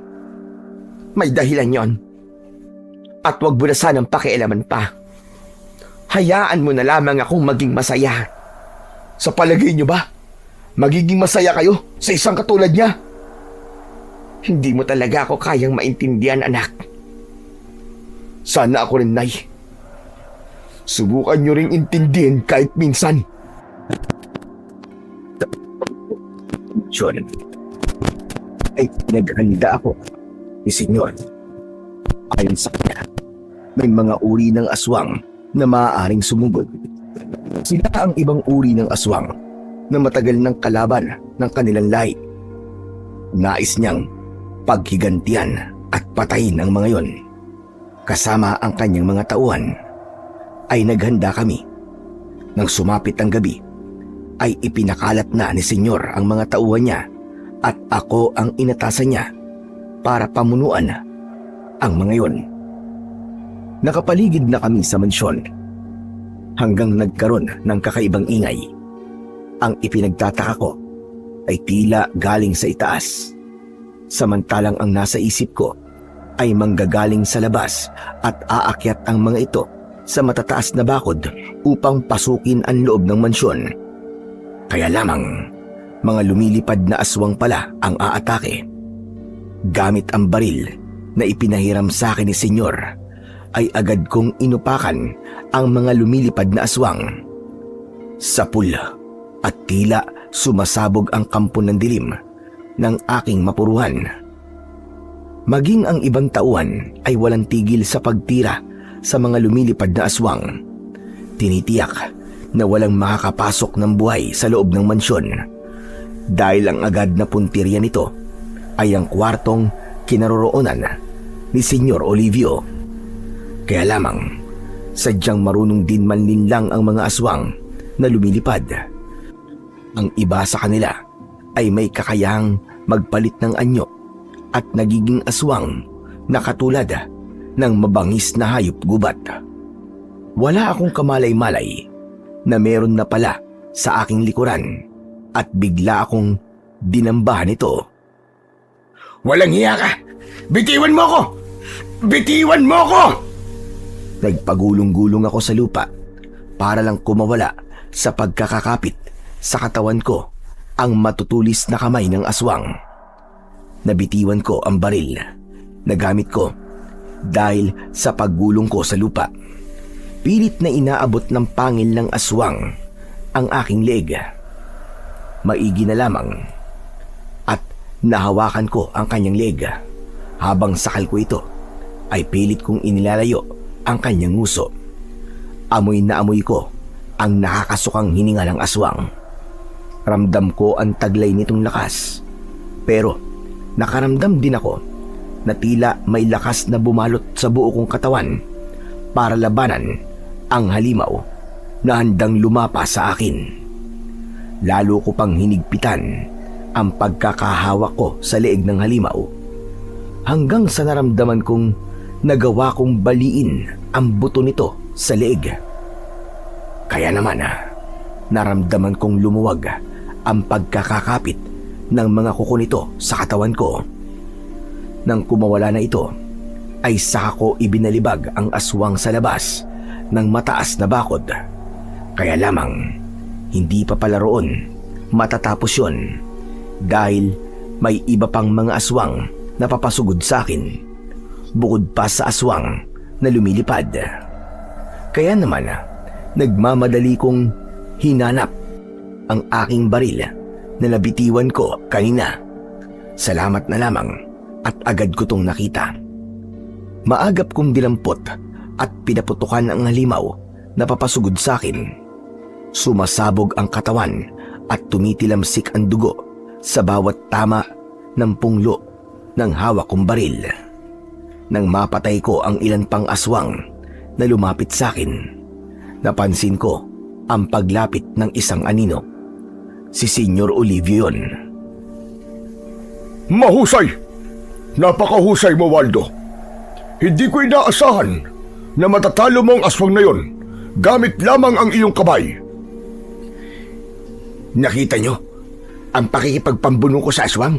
may dahilan yon. At wag mo na sanang pakialaman pa. Hayaan mo na lamang akong maging masaya. Sa palagay niyo ba, magiging masaya kayo sa isang katulad niya? Hindi mo talaga ako kayang maintindihan, anak. Sana ako rin, Nay. Subukan niyo ring intindihin kahit minsan. John, ay naghanda ako ni Senyor. Ayon sa kanya, may mga uri ng aswang na maaaring sumugod. Sila ang ibang uri ng aswang na matagal ng kalaban ng kanilang lahi. Nais niyang paghigantihan at patayin ang mga yon. Kasama ang kanyang mga tauhan, ay naghanda kami. Nang sumapit ang gabi, ay ipinakalat na ni Senyor ang mga tauhan niya at ako ang inatasan niya para pamunuan ang mga yon. Nakapaligid na kami sa mansyon hanggang nagkaroon ng kakaibang ingay. Ang ipinagtataka ko ay tila galing sa itaas, samantalang ang nasa isip ko ay manggagaling sa labas at aakyat ang mga ito sa matataas na bakod upang pasukin ang loob ng mansyon. Kaya lamang, mga lumilipad na aswang pala ang aatake. Gamit ang baril na ipinahiram sa akin ni Senyor, ay agad kong inupakan ang mga lumilipad na aswang. Sapul at tila sumasabog ang kampo ng dilim ng aking mapuruhan. Maging ang ibang tauhan ay walang tigil sa pagtira sa mga lumilipad na aswang. Tinitiyak na walang makakapasok ng buhay sa loob ng mansyon dahil ang agad na puntirya nito ay ang kwartong kinaroroonan ni Senyor Olivio. Kaya lamang, sadyang marunong din manlinlang ang mga aswang na lumilipad. Ang iba sa kanila ay may kakayahang magpalit ng anyo at nagiging aswang na katulad ng mabangis na hayop gubat. Wala akong kamalay-malay na meron na pala sa aking likuran at bigla akong dinambahan ito. Walang hiya ka! Bitiwan mo ko! Bitiwan mo ko! Nagpagulong-gulong ako sa lupa para lang kumawala sa pagkakakapit sa katawan ko ang matutulis na kamay ng aswang. Nabitiwan ko ang baril na gamit ko dahil sa paggulong ko sa lupa. Pilit na inaabot ng pangil ng aswang ang aking leeg. Maigi na lamang at nahawakan ko ang kanyang leeg. Habang sakal ko ito ay pilit kong inilalayo ang kanyang nguso. Amoy na amoy ko ang nakakasukang hininga ng aswang. Ramdam ko ang taglay nitong lakas, pero nakaramdam din ako na tila may lakas na bumalot sa buo kong katawan para labanan ang halimaw na handang lumapa sa akin. Lalo ko pang hinigpitan ang pagkakahawak ko sa leeg ng halimaw hanggang sa naramdaman kong nagawa kong baliin ang buto nito sa leeg. Kaya naman, naramdaman kong lumuwag ang pagkakakapit ng mga kuko nito sa katawan ko. Nang kumawala na ito, ay saka ko ibinalibag ang aswang sa labas ng mataas na bakod. Kaya lamang, hindi pa pala roon matatapos yun dahil may iba pang mga aswang na papasugod sa akin bukod pa sa aswang na lumilipad. Kaya naman, nagmamadali kong hinanap ang aking baril na nabitiwan ko kanina. Salamat na lamang at agad ko tong nakita. Maagap kong dinampot at pinaputukan ang halimaw na papasugod sa akin. Sumasabog ang katawan at tumitilamsik ang dugo sa bawat tama ng punglo ng hawak kong baril. Nang mapatay ko ang ilan pang aswang na lumapit sa akin. Napansin ko ang paglapit ng isang anino. Si Senyor Olivio yun. Mahusay! Napakahusay mo, Waldo. Hindi ko inaasahan na matatalo mo ang aswang na yon gamit lamang ang iyong kamay. Nakita nyo ang pakikipagpambunong ko sa aswang?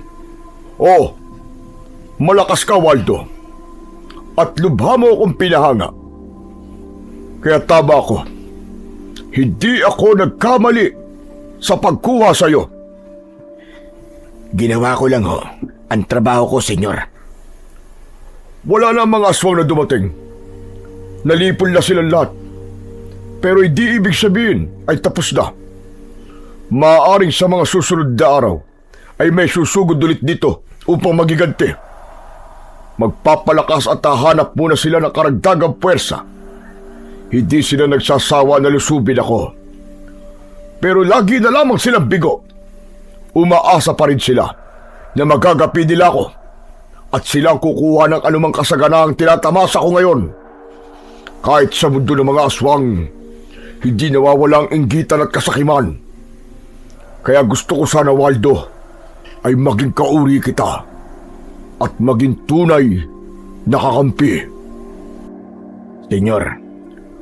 Oh, malakas ka, Waldo. At lubha mo akong pinahanga. Kaya tama ako. Hindi ako nagkamali sa pagkuha sa iyo. Ginawa ko lang ho ang trabaho ko, senyor. Wala na ang mga aswang na dumating. Nalipol na silang lahat. Pero hindi ibig sabihin ay tapos na. Maaaring sa mga susunod na araw ay may susugod ulit dito upang magiganti. Magpapalakas at hahanap muna sila ng karagdagang puwersa. Hindi sila nagsasawa na lusubin ako. Pero lagi na lamang silang bigo. Umaasa pa rin sila na magagapi nila ako at silang kukuha ng anumang kasaganahang tinatamasa ko ngayon. Kahit sa mundo ng mga aswang, hindi nawawalang inggitan at kasakiman. Kaya gusto ko sana, Waldo, ay maging kauri kita at maging tunay na kakampi. Senyor,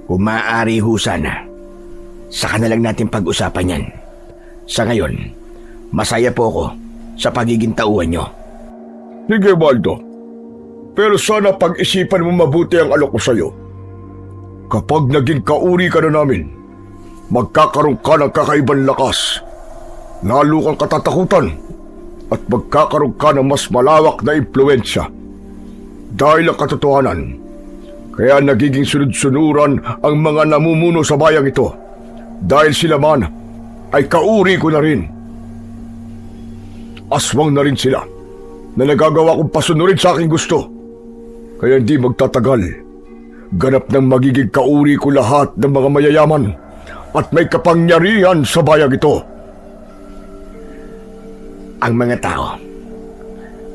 kung maaari ho sana, saka na lang natin pag-usapan yan. Sa ngayon, masaya po ako sa pagiging tauhan nyo. Sige, Waldo. Pero sana pag-isipan mo mabuti ang alok ko sa'yo. Kapag naging kauri ka na namin, magkakaroon ka ng kakaibang lakas. Lalo kang katatakutan at magkakaroon ka ng mas malawak na impluensya. Dahil ang katotohanan, kaya nagiging sunod-sunuran ang mga namumuno sa bayang ito. Dahil sila man ay kauri ko na rin. Aswang na rin sila na nagagawa kong pasunurin sa aking gusto. Kaya hindi magtatagal. Ganap ng magiging kauri ko lahat ng mga mayayaman at may kapangyarihan sa bayang ito. Ang mga tao,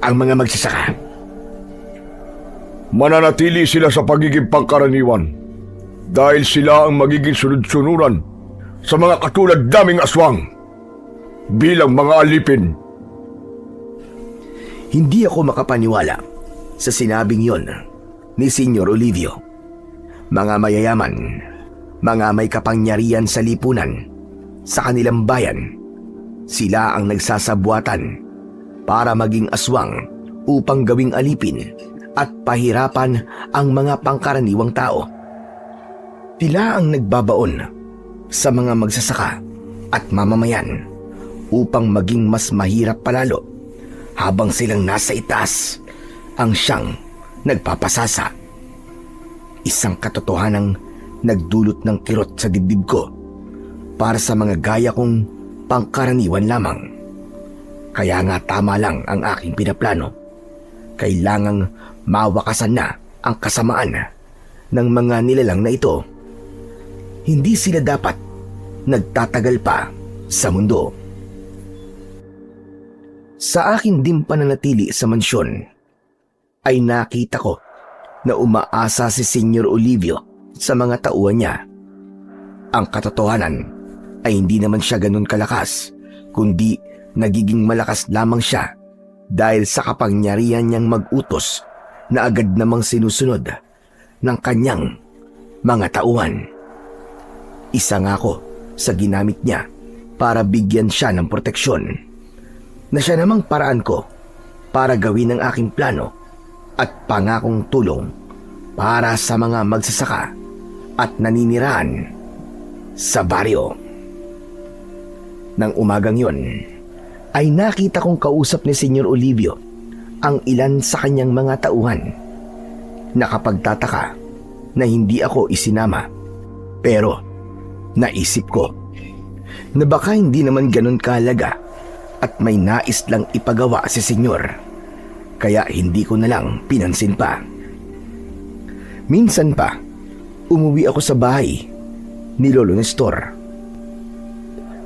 ang mga magsasaka, mananatili sila sa pagiging pangkaraniwan dahil sila ang magiging sunod-sunuran sa mga katulad naming aswang bilang mga alipin. Hindi ako makapaniwala sa sinabing yon ni Senyor Olivio. Mga mayayaman, mga may kapangyarihan sa lipunan, sa kanilang bayan, sila ang nagsasabuatan para maging aswang upang gawing alipin at pahirapan ang mga pangkaraniwang tao. Sila ang nagbabaon sa mga magsasaka at mamamayan upang maging mas mahirap palalo habang silang nasa itaas ang siyang nagpapasasa. Isang katotohanang nagdulot ng kirot sa dibdib ko para sa mga gaya kong pangkaraniwan lamang. Kaya nga tama lang ang aking pinaplano. Kailangang mawakasan na ang kasamaan ng mga nilalang na ito. Hindi sila dapat nagtatagal pa sa mundo. Sa akin din pananatili sa mansyon, ay nakita ko na umaasa si Senyor Olivio sa mga tauhan niya. Ang katotohanan ay hindi naman siya ganun kalakas, kundi nagiging malakas lamang siya dahil sa kapangyarihan niyang mag-utos na agad namang sinusunod ng kanyang mga tauhan. Isa nga ako sa ginamit niya para bigyan siya ng proteksyon, na siya namang paraan ko para gawin ang aking plano at pangakong tulong para sa mga magsasaka at naninirahan sa baryo. Nang umagang yon, ay nakita kong kausap ni Senyor Olivio ang ilan sa kanyang mga tauhan. Nakapagtataka na hindi ako isinama, pero naisip ko na baka hindi naman ganun kahalaga at may nais lang ipagawa si Senyor, kaya hindi ko na lang pinansin pa. Minsan pa, umuwi ako sa bahay ni Lolo Nestor.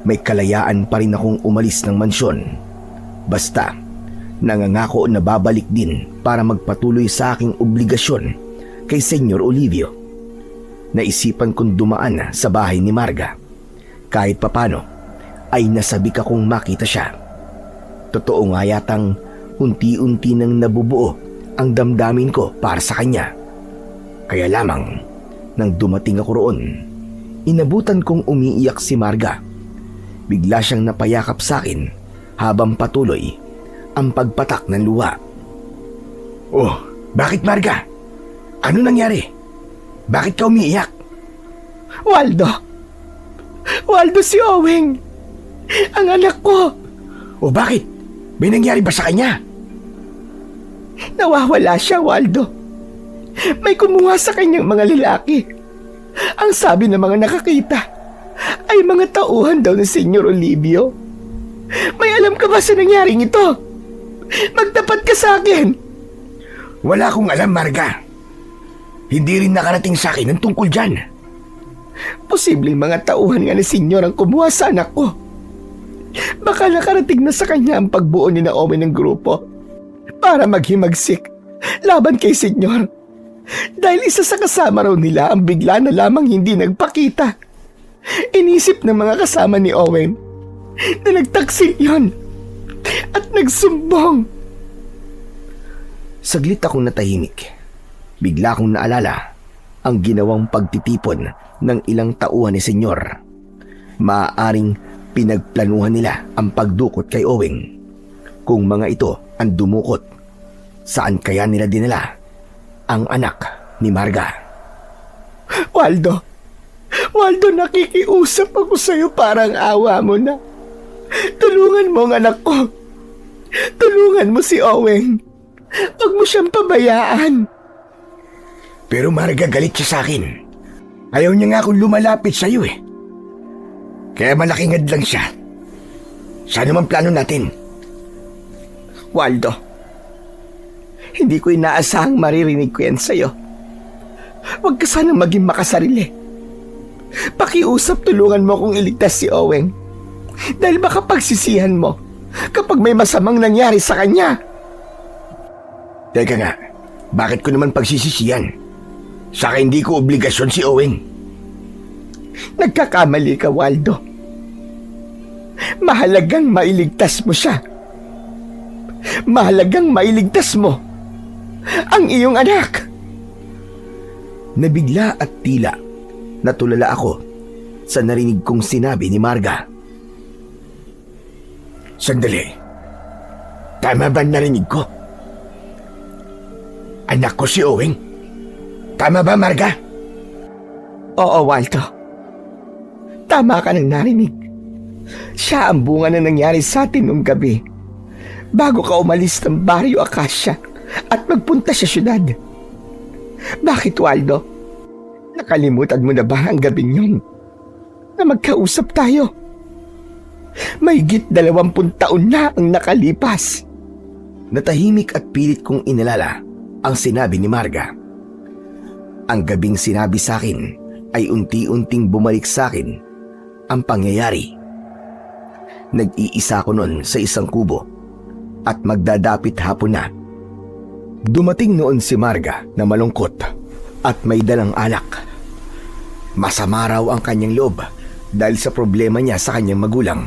May kalayaan pa rin akong umalis ng mansyon. Basta, nangangako na babalik din para magpatuloy sa aking obligasyon kay Senyor Olivio. naisipan kong dumaan sa bahay ni Marga. Kahit papano ay nasabik akong makita siya. Totoo nga yatang unti-unti nang nabubuo ang damdamin ko para sa kanya. Kaya lamang nang dumating ako roon, inabutan kong umiiyak si Marga. Bigla siyang napayakap sa akin habang patuloy ang pagpatak ng luha. Oh, bakit Marga? Ano nangyari? Bakit ka umiiyak? Waldo! Waldo, si Oweng! Ang anak ko! O bakit? May nangyari ba sa kanya? Nawawala siya, Waldo. May kumuha sa kanyang mga lalaki. Ang sabi ng mga nakakita ay mga tauhan daw ni Senyor Olivio. May alam ka ba sa nangyaring ito? Magtapat ka sa akin! Wala akong alam, Marga. Hindi rin nakarating sa akin ang tungkol dyan. Posibleng mga tauhan nga ni Senyor ang kumuha sa anak ko. Baka nakarating na sa kanya ang pagbuo ni Naomi ng grupo para maghimagsik laban kay Senyor. Dahil isa sa kasama raw nila ang bigla na lamang hindi nagpakita. Inisip ng mga kasama ni Owen na nagtaksil yon at nagsumbong. Saglit akong natahimik. Bigla akong naalala ang ginawang pagtitipon ng ilang tauhan ni Senyor. Maaaring pinagplanuhan nila ang pagdukot kay Oweng. Kung mga ito ang dumukot, saan kaya nila dinala ang anak ni Marga? Waldo, nakikiusap ako sa'yo, parang awa mo na. Tulungan mo ang anak ko. Tulungan mo si Oweng. Huwag mo siyang pabayaan. Pero Marga, galit siya sa akin. Ayaw niya nga akong lumalapit sa'yo eh. Kaya malaking hadlang siya. Saan naman plano natin? Waldo, hindi ko inaasahang maririnig ko yan sa'yo. Huwag ka sanang maging makasarili. Pakiusap, tulungan mo kung iligtas si Oweng. Dahil baka pagsisihan mo kapag may masamang nangyari sa kanya. Teka nga, bakit ko naman pagsisisiyan? Saka hindi ko obligasyon si Oweng. Nagkakamali ka, Waldo. Mahalagang mailigtas mo siya. Mahalagang mailigtas mo ang iyong anak. Nabigla at tila natulala ako sa narinig kong sinabi ni Marga. Sandali. Tama ba narinig ko? Anak ko si Oweng. Tama ba, Marga? Oo, Waldo. Tama ka nang narinig. Siya ang bunga na nangyari sa atin noong gabi bago ka umalis ng Barrio Acacia at magpunta sa syudad. Bakit, Waldo? Nakalimutan mo na ba ang gabing yun na magkausap tayo? Mahigit 20 taon na ang nakalipas. Natahimik at pilit kong inalala ang sinabi ni Marga. Ang gabing sinabi sa akin ay unti-unting bumalik sa akin ang pangyayari. Nag-iisa ko noon sa isang kubo at magdadapit hapon na. Dumating noon si Marga na malungkot at may dalang alak. Masama raw ang kanyang loob dahil sa problema niya sa kanyang magulang.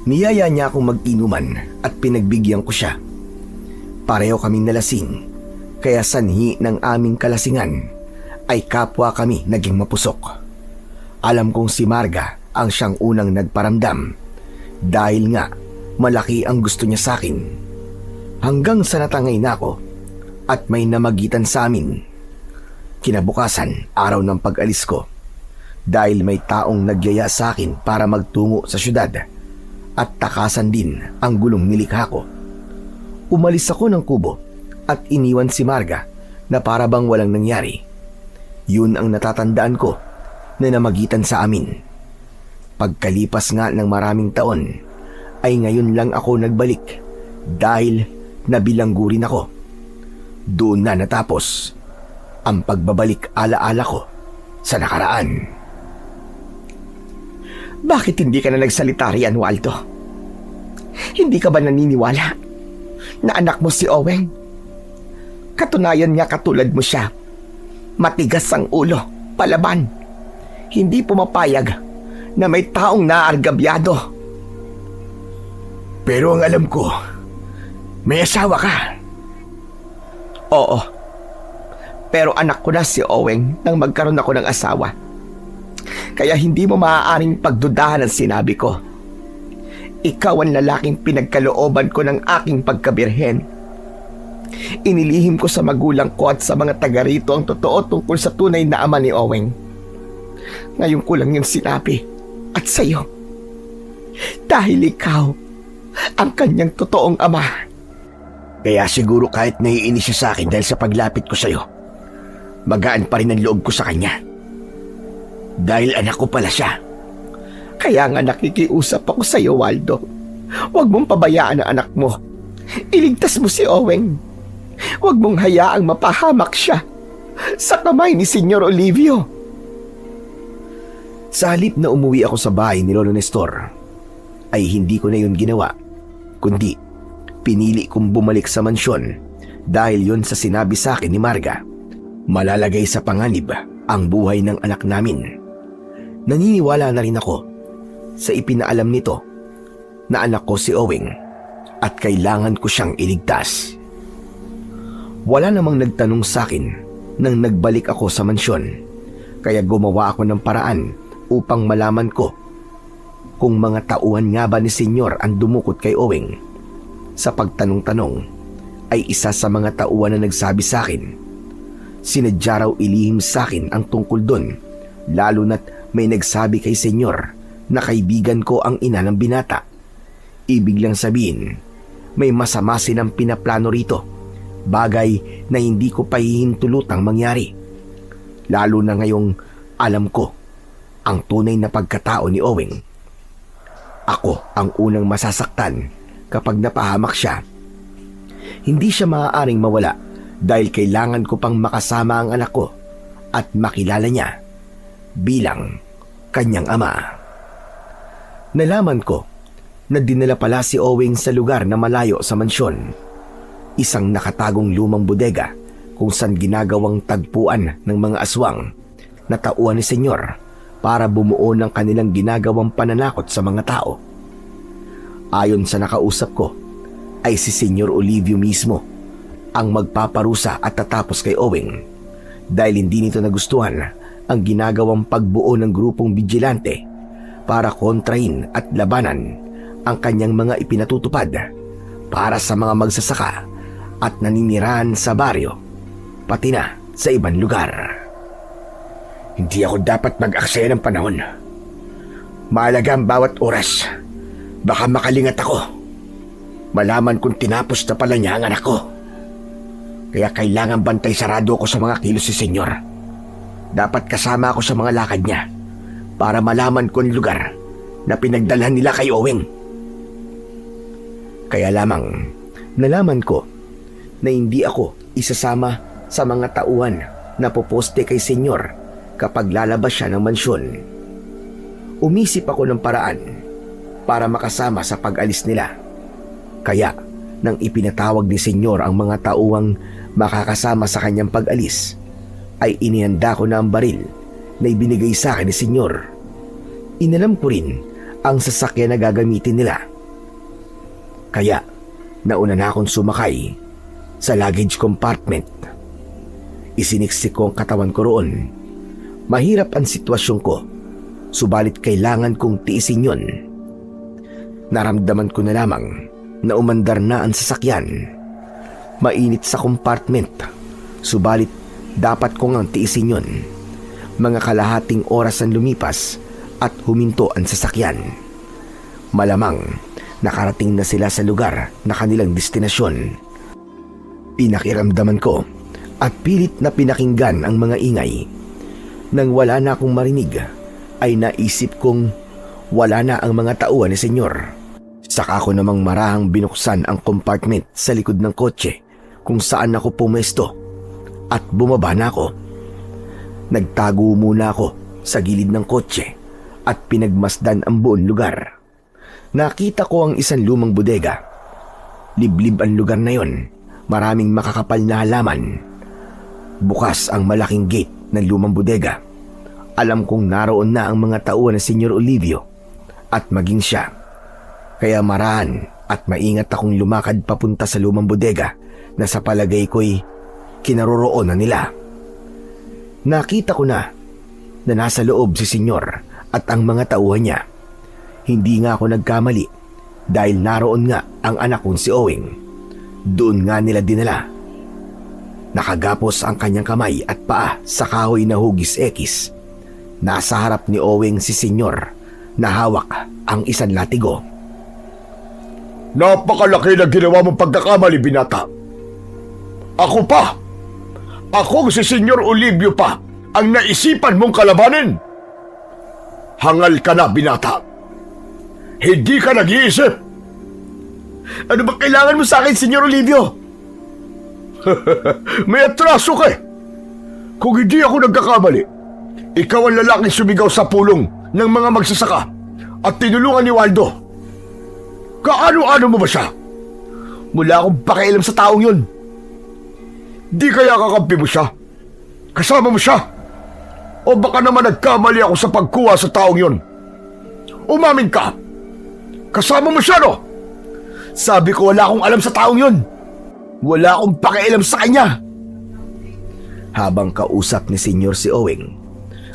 Niyaya niya akong mag-inuman at pinagbigyan ko siya. Pareho kaming nalasing, kaya sanhi ng aming kalasingan ay kapwa kami naging mapusok. Alam kong si Marga ang siyang unang nagparamdam dahil nga malaki ang gusto niya sa akin. Hanggang sa natangay na ako at may namagitan sa amin. Kinabukasan, araw ng pag-alis ko, dahil may taong nagyaya sa akin para magtungo sa syudad at takasan din ang gulong nilikha ko. Umalis ako ng kubo at iniwan si Marga na para bang walang nangyari. Yun ang natatandaan ko na namagitan sa amin. Pagkalipas nga ng maraming taon, ay ngayon lang ako nagbalik dahil nabilanggo rin ako. Doon na natapos ang pagbabalik alaala ko sa nakaraan. Bakit hindi ka na nagsalita riyan, Waldo? Hindi ka ba naniniwala na anak mo si Oweng? Katunayan niya katulad mo siya. Matigas ang ulo palaban. Hindi pumapayag na may taong naargabyado. Pero ang alam ko, may asawa ka. Oo. Pero anak ko na si Oweng nang magkaroon ako ng asawa. Kaya hindi mo maaaring pagdudahan ang sinabi ko. Ikaw ang lalaking pinagkalooban ko ng aking pagkabirhen. Inilihim ko sa magulang ko at sa mga taga rito ang totoo tungkol sa tunay na ama ni Oweng. Ngayon ko lang yung sinabi at sa'yo. Dahil ikaw ang kanyang totoong ama. Kaya siguro kahit naiinis siya sa akin dahil sa paglapit ko sa'yo, magaan pa rin ang loob ko sa kanya. Dahil anak ko pala siya. Kaya nga nakikiusap ako sa iyo, Waldo. Huwag mong pabayaan ang anak mo. Iligtas mo si Oweng. Huwag mong hayaang mapahamak siya sa kamay ni Senyor Olivio. Sa halip na umuwi ako sa bahay ni Lolo Nestor, ay hindi ko na yun ginawa, kundi pinili kong bumalik sa mansyon dahil yun sa sinabi sa akin ni Marga. Malalagay sa panganib ang buhay ng anak namin. Naniniwala na rin ako sa ipinaalam nito na anak ko si Oweng at kailangan ko siyang iligtas. Wala namang nagtanong sa akin nang nagbalik ako sa mansyon, kaya gumawa ako ng paraan upang malaman ko kung mga tauhan nga ba ni Senyor ang dumukot kay Oweng. Sa pagtanong-tanong ay isa sa mga tauhan na nagsabi sa akin. Sinadya raw ilihim sa akin ang tungkol doon, lalo na't may nagsabi kay Senyor na kaibigan ko ang ina ng binata. Ibig lang sabihin, may masama silang pinaplano rito, bagay na hindi ko pa hihintulutang mangyari. Lalo na ngayong alam ko ang tunay na pagkatao ni Oweng. Ako ang unang masasaktan kapag napahamak siya. Hindi siya maaaring mawala dahil kailangan ko pang makasama ang anak ko at makilala niya bilang kanyang ama. Nalaman ko na dinala pala si Oweng sa lugar na malayo sa mansyon. Isang nakatagong lumang bodega kung saan ginagawang tagpuan ng mga aswang na tauhan ni Senyor para bumuo ng kanilang ginagawang pananakot sa mga tao. Ayon sa nakausap ko, ay si Senyor Olivio mismo ang magpaparusa at tatapos kay Oweng dahil hindi nito nagustuhan ang ginagawang pagbuo ng grupong vigilante para kontrahin at labanan ang kanyang mga ipinatutupad para sa mga magsasaka at naninirahan sa baryo, pati na sa ibang lugar. Hindi ako dapat mag-aksaya ng panahon. Mahalaga ang bawat oras. Baka makalingat ako. Malaman kung tinapos na pala niya ang anak ko. Kaya kailangan bantay sarado ako sa mga kilos si Senyor. Dapat kasama ako sa mga lakad niya para malaman ko ang lugar na pinagdalhan nila kay Oweng. Kaya lamang nalaman ko na hindi ako isasama sa mga tauhan na poposte kay Senyor kapag lalabas siya ng mansyon. Umisip ako ng paraan para makasama sa pag-alis nila. Kaya nang ipinatawag ni Senyor ang mga tauhang makakasama sa kanyang pag-alis, ay inihanda ko na ang baril na ibinigay sa akin ni Senyor. Inalam ko rin ang sasakyan na gagamitin nila. Kaya nauna na akong sumakay sa luggage compartment. Isiniksik ko ang katawan ko roon. Mahirap ang sitwasyon ko, subalit kailangan kong tiisin yun. Naramdaman ko na lamang na umandar na ang sasakyan. Mainit sa compartment, subalit dapat ko ngang tiisin yun. Mga kalahating oras ang lumipas at huminto ang sasakyan. Malamang nakarating na sila sa lugar na kanilang destinasyon. Pinakiramdaman ko at pilit na pinakinggan ang mga ingay. Nang wala na akong marinig, ay naisip kong wala na ang mga tauhan ni Senyor. Saka ko namang marahang binuksan ang compartment sa likod ng kotse kung saan ako pumesto at bumaba na ako. Nagtago muna ako sa gilid ng kotse at pinagmasdan ang buong lugar. Nakita ko ang isang lumang bodega. Liblib ang lugar na yon, maraming makakapal na halaman. Bukas ang malaking gate ng lumang bodega Alam kong naroon na ang mga tauhan ni Senyor Olivio at maging siya. Kaya maraan at maingat akong lumakad papunta sa lumang bodega na sa palagay ko'y kinaroroonan nila. Nakita ko na nasa loob si Senyor at ang mga tauhan niya. Hindi nga ako nagkamali dahil naroon nga ang anak kong si Owing. Doon nga nila dinala. Nakagapos ang kanyang kamay at paa sa kahoy na hugis ekis. Nasa harap ni Owing si Senyor na hawak ang isang latigo. Napakalaki na ginawa mong pagkakamali, binata. Ako si Senyor Olivio pa ang naisipan mong kalabanin. Hangal ka na, binata. Hindi ka nag-iisip. Ano ba kailangan mo sa akin, Senyor Olivio? May atraso ka eh. Kung hindi ako nagkakamali, ikaw ang lalaking sumigaw sa pulong ng mga magsasaka at tinulungan ni Waldo. Kaano-ano mo ba siya? Wala akong pakialam sa taong yun. Di kaya kakampi mo siya? Kasama mo siya? O baka naman nagkamali ako sa pagkuha sa taong yun? Umamin ka! Kasama mo siya, no? Sabi ko wala akong alam sa taong yun. Wala akong pakialam sa kanya. Habang kausap ni Senyor si Owing,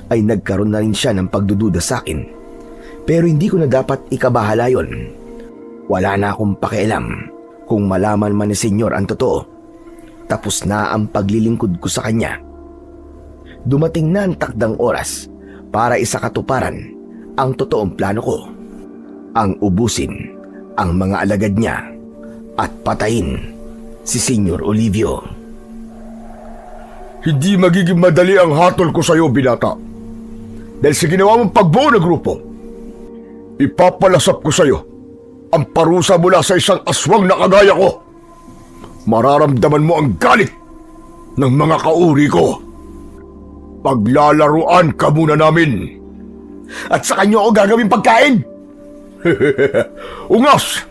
ay nagkaroon na rin siya ng pagdududa sa akin. Pero hindi ko na dapat ikabahala yun. Wala na akong pakialam kung malaman man ni Senyor ang totoo. Tapos na ang paglilingkod ko sa kanya. Dumating na ang takdang oras para isakatuparan ang totoong plano ko. Ang ubusin ang mga alagad niya at patayin si Senyor Olivio. Hindi magiging madali ang hatol ko sa iyo, binata. Dahil sa ginawa mong pagbuo ng grupo, ipapalasap ko sa iyo ang parusa mula sa isang aswang na kagaya ko. Mararamdaman mo ang galit ng mga kauri ko. Paglalaruan ka muna namin. At sa kanya ako gagawin pagkain. Ungas!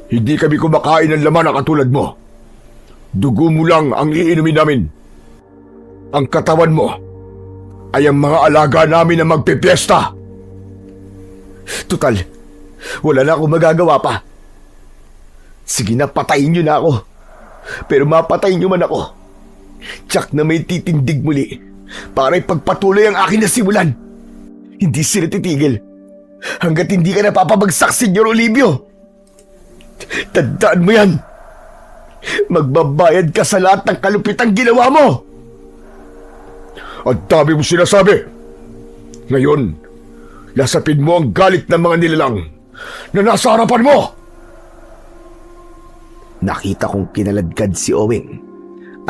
Hindi kami kumakain ng laman na katulad mo. Dugo mo lang ang iinumin namin. Ang katawan mo ay ang mga alaga namin na magpipiesta. Tutal, wala na akong magagawa pa. Sige na, patayin niyo na ako. Pero mapatayin niyo man ako. Tsak na may titindig muli para ipagpatuloy ang akin na simulan. Hindi sila titigil hanggat hindi ka napapabagsak, Senyor Olivio. Tandaan mo yan. Magbabayad ka sa lahat ng kalupitang ginawa mo. Ang dami mo sinasabi. Ngayon, lasapin mo ang galit ng mga nilalang na nasa harapan mo. Nakita kong kinaladkad si Owing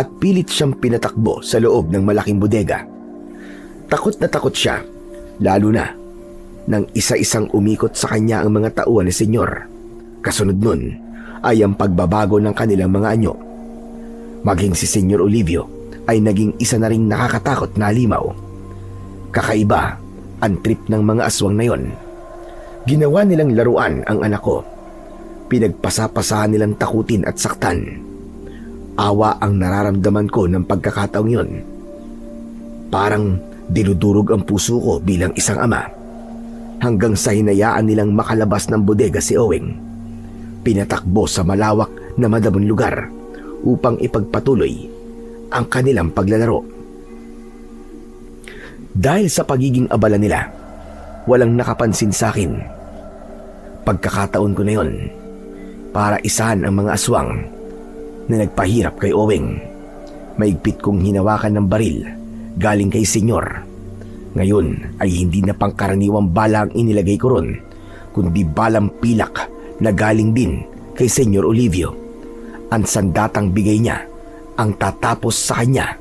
at pilit siyang pinatakbo sa loob ng malaking bodega. Takot na takot siya, lalo na nang isa-isang umikot sa kanya ang mga tauhan ni Senyor. Kasunod nun ay ang pagbabago ng kanilang mga anyo. Maging si Senyor Olivio ay naging isa na ring nakakatakot na halimaw. Kakaiba ang trip ng mga aswang na yon. Ginawa nilang laruan ang anak ko. Pinagpasapasahan nilang takutin at saktan. Awa ang nararamdaman ko ng pagkakataong yon. Parang dinudurog ang puso ko bilang isang ama. Hanggang sa hinayaan nilang makalabas ng bodega si Owing. Pinatakbo sa malawak na madamong lugar upang ipagpatuloy ang kanilang paglalaro. Dahil sa pagiging abala nila, walang nakapansin sa akin. Pagkakataon ko na yon para isahan ang mga aswang na nagpahirap kay Owing. Maigpit kong hinawakan ng baril galing kay Senyor. Ngayon ay hindi na pangkaraniwang bala ang inilagay ko ron, kundi balang pilak na galing din kay Senyor Olivio. Ang sandatang bigay niya ang tatapos sa kanya,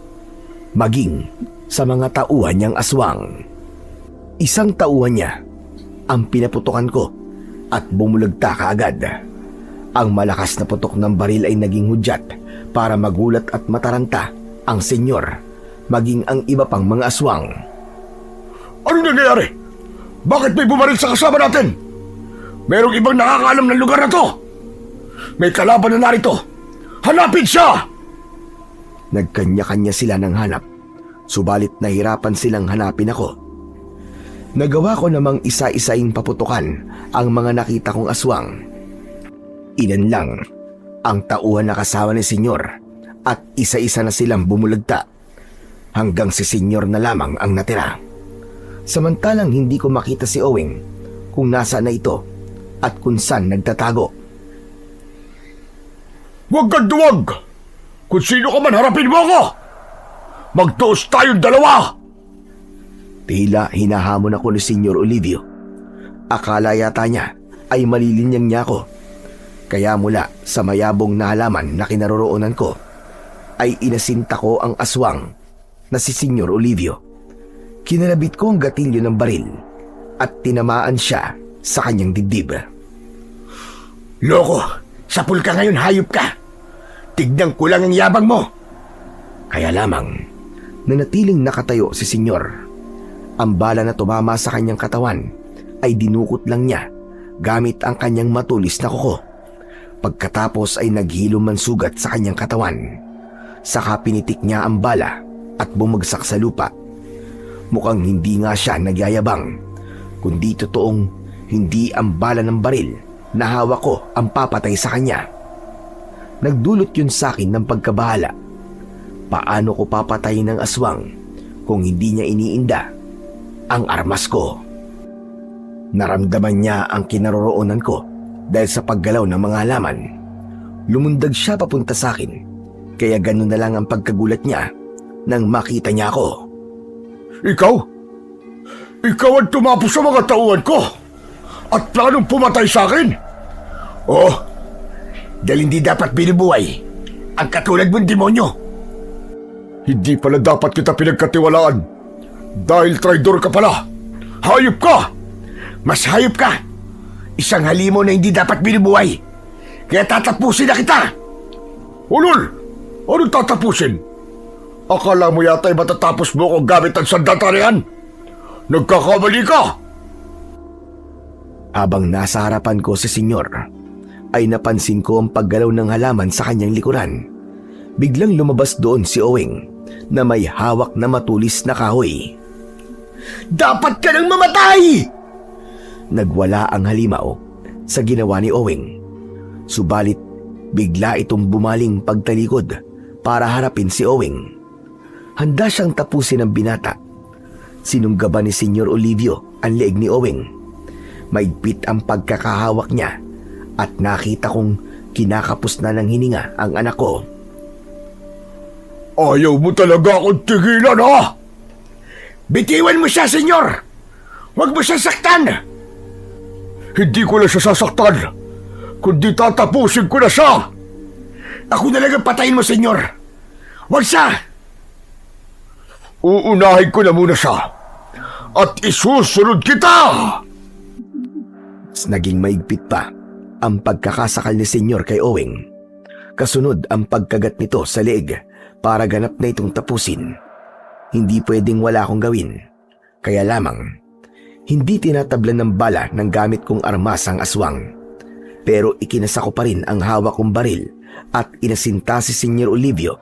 maging sa mga tauhan niyang aswang. Isang tauhan niya ang pinaputokan ko at bumulagta kaagad. Ang malakas na putok ng baril ay naging hudyat para magulat at mataranta ang Senyor, maging ang iba pang mga aswang. Ano nangyayari? Bakit may bumaril sa kasama natin? Merong ibang nakakaalam ng lugar na to. May kalaban na narito. Hanapin siya! Nagkanya-kanya sila ng hanap, subalit nahirapan silang hanapin ako. Nagawa ko namang isa-isaing paputukan ang mga nakita kong aswang. Ilan lang ang tauhan na kasama ni Senyor at isa-isa na silang bumulagta hanggang si Senyor na lamang ang natira. Samantalang hindi ko makita si Owing kung nasa na ito at kung saan nagtatago. Huwag kang duwag! Kung sino ka man, harapin mo ako! Magtuos tayong dalawa! Tila hinahamon ako ni Senyor Olivio. Akala yata niya ay malilinyang niya ako. Kaya mula sa mayabong na halaman na kinaroroonan ko, ay inasinta ko ang aswang na si Senyor Olivio. Kinalabit ko ang gatilyo ng baril at tinamaan siya sa kanyang dibdib. Loko! Sapul ka ngayon, hayop ka! Tignan ko lang ang yabang mo! Kaya lamang, nanatiling nakatayo si Senyor. Ang bala na tumama sa kanyang katawan ay dinukot lang niya gamit ang kanyang matulis na kuko. Pagkatapos ay naghilom man sugat sa kanyang katawan. Saka pinitik niya ang bala at bumagsak sa lupa. Mukhang hindi nga siya nagyayabang, kundi totoong hindi ang bala ng baril na hawak ko ang papatay sa kanya. Nagdulot yun sa akin ng pagkabahala. Paano ko papatayin ng aswang kung hindi niya iniinda ang armas ko? Naramdaman niya ang kinaroroonan ko dahil sa paggalaw ng mga halaman. Lumundag siya papunta sa akin, kaya ganun na lang ang pagkagulat niya nang makita niya ako. Ikaw? Ikaw ang tumapos sa mga tauhan ko at planong pumatay sa akin? Oh, dahil hindi dapat binubuhay ang katulad mong demonyo. Hindi pala dapat kita pinagkatiwalaan dahil traidor ka pala. Hayop ka! Mas hayop ka! Isang halimaw na hindi dapat binubuhay. Kaya tatapusin na kita! Ulol! Anong tatapusin? Akala mo yata ay matatapos mo kung gamit ang sandatarian? Nagkakamali ka! Habang nasa harapan ko si Senyor, ay napansin ko ang paggalaw ng halaman sa kanyang likuran. Biglang lumabas doon si Owing na may hawak na matulis na kahoy. Dapat ka nang mamatay! Nagwala ang halimaw sa ginawa ni Owing. Subalit bigla itong bumaling pagtalikod para harapin si Owing. Handa siyang tapusin ang binata. Sinunggaban ni Senyor Olivio ang leeg ni Owing. Maigpit ang pagkakahawak niya at nakita kong kinakapos na ng hininga ang anak ko. Ayaw mo talaga akong tigilan, ha? Bitiwan mo siya, senyor! Huwag mo siya saktan! Hindi ko lang siya sasaktan, kundi tatapusin ko na siya! Ako na lang ang patayin mo, senyor! Huwag siya! Uunahin ko na muna siya at isusunod kita! Naging maigpit pa ang pagkakasakal ni Senyor kay Owing. Kasunod ang pagkagat nito sa leeg para ganap na itong tapusin. Hindi pwedeng wala akong gawin. Kaya lamang, hindi tinatablan ng bala ng gamit kong armas ang aswang. Pero ikinasa ko pa rin ang hawak kong baril at inasinta si Senyor Olivio.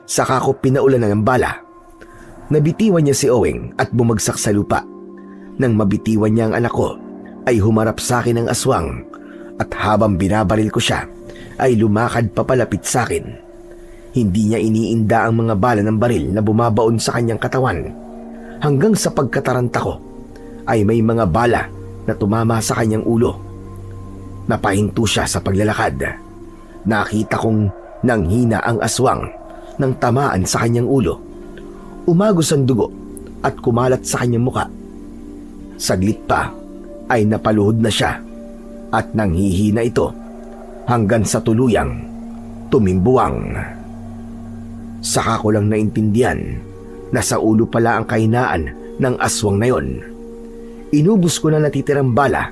Saka ko pinaulan ng bala. Nabitiwan niya si Owing at bumagsak sa lupa. Nang mabitiwan niya ang anak ko, ay humarap sa akin ang aswang at habang binabaril ko siya, ay lumakad papalapit sa akin. Hindi niya iniinda ang mga bala ng baril na bumabaon sa kanyang katawan. Hanggang sa pagkataranta ko, ay may mga bala na tumama sa kanyang ulo. Napahinto siya sa paglalakad. Nakita kong nanghina ang aswang nang tamaan sa kanyang ulo. Umagos ang dugo at kumalat sa kanyang muka. Saglit pa ay napaluhod na siya at nanghihina ito hanggang sa tuluyang tumimbuwang. Saka ko lang naintindihan na sa ulo pala ang kahinaan ng aswang na yon. Inubos ko na natitirang bala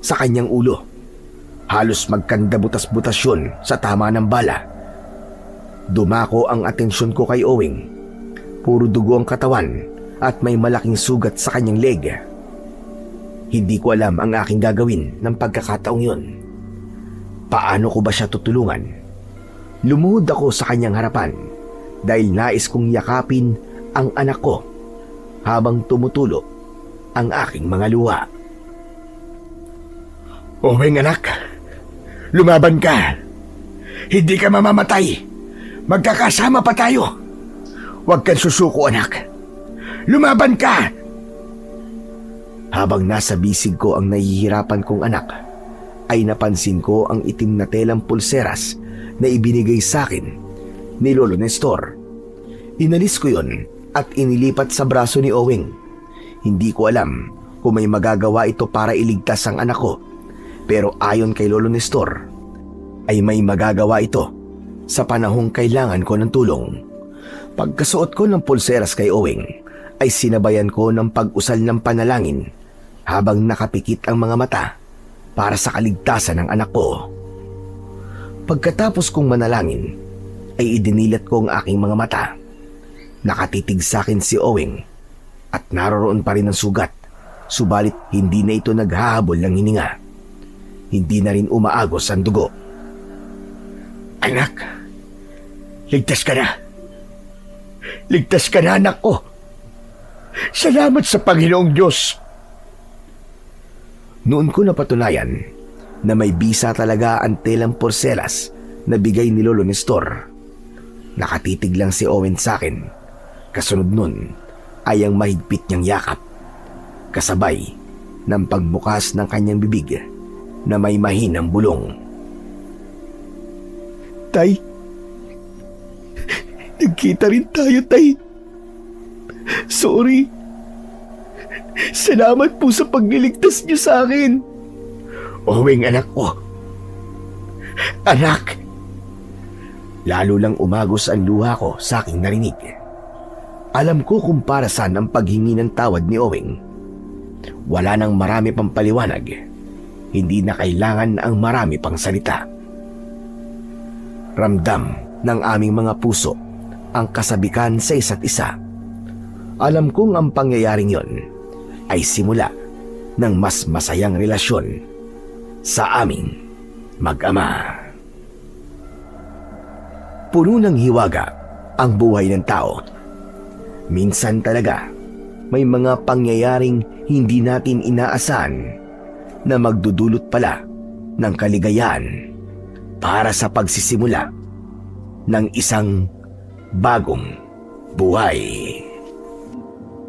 sa kanyang ulo. Halos magkanda butas-butas yun sa tama ng bala. Dumako ang atensyon ko kay Owing. Puro dugo ang katawan at may malaking sugat sa kanyang leg. Hindi ko alam ang aking gagawin ng pagkakataong yun. Paano ko ba siya tutulungan? Lumuhod ako sa kanyang harapan dahil nais kong yakapin ang anak ko habang tumutulo ang aking mga luha. Owing anak, lumaban ka. Hindi ka mamamatay. Magkakasama pa tayo. Huwag kang susuko, anak. Lumaban ka! Habang nasa bisig ko ang nahihirapan kong anak, ay napansin ko ang itim na telang pulseras na ibinigay sa akin ni Lolo Nestor. Inalis ko yon at inilipat sa braso ni Owing. Hindi ko alam kung may magagawa ito para iligtas ang anak ko, pero ayon kay Lolo Nestor, ay may magagawa ito sa panahong kailangan ko ng tulong. Pagkasuot ko ng pulseras kay Owing, ay sinabayan ko ng pag-usal ng panalangin habang nakapikit ang mga mata para sa kaligtasan ng anak ko. Pagkatapos kong manalangin, ay idinilat ko ang aking mga mata. Nakatitig sa akin si Owing at naroroon pa rin ang sugat, subalit hindi na ito naghahabol ng hininga. Hindi na rin umaagos ang dugo. Anak, ligtas ka na. Ligtas ka na, anak ko. Salamat sa Panginoong Diyos. Noon ko napatunayan na may bisa talaga ang telang porselas na bigay ni Lolo Nestor. Nakatitig lang si Owen sa akin. Kasunod nun ay ang mahigpit niyang yakap, kasabay ng pagbukas ng kanyang bibig na may mahinang bulong. Tay, nagkita rin tayo, Tay. Sorry. Salamat po sa pagliligtas niyo sa akin. Owing, anak ko. Anak! Lalo lang umagos ang luha ko sa aking narinig. Alam ko kung para saan ang paghingi ng tawad ni Owing. Wala nang marami pang paliwanag. Hindi na kailangan ang marami pang salita. Ramdam ng aming mga puso ang kasabikan sa isa't isa. Alam kong ang pangyayaring yon ay simula ng mas masayang relasyon sa aming mag-ama. Puno ng hiwaga ang buhay ng tao. Minsan talaga may mga pangyayaring hindi natin inaasahan na magdudulot pala ng kaligayahan para sa pagsisimula ng isang bagong buhay.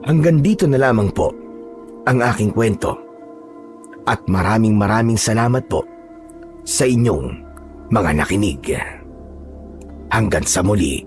Hanggang dito na lamang po ang aking kwento. At maraming salamat po sa inyong mga nakinig. Hanggang sa muli.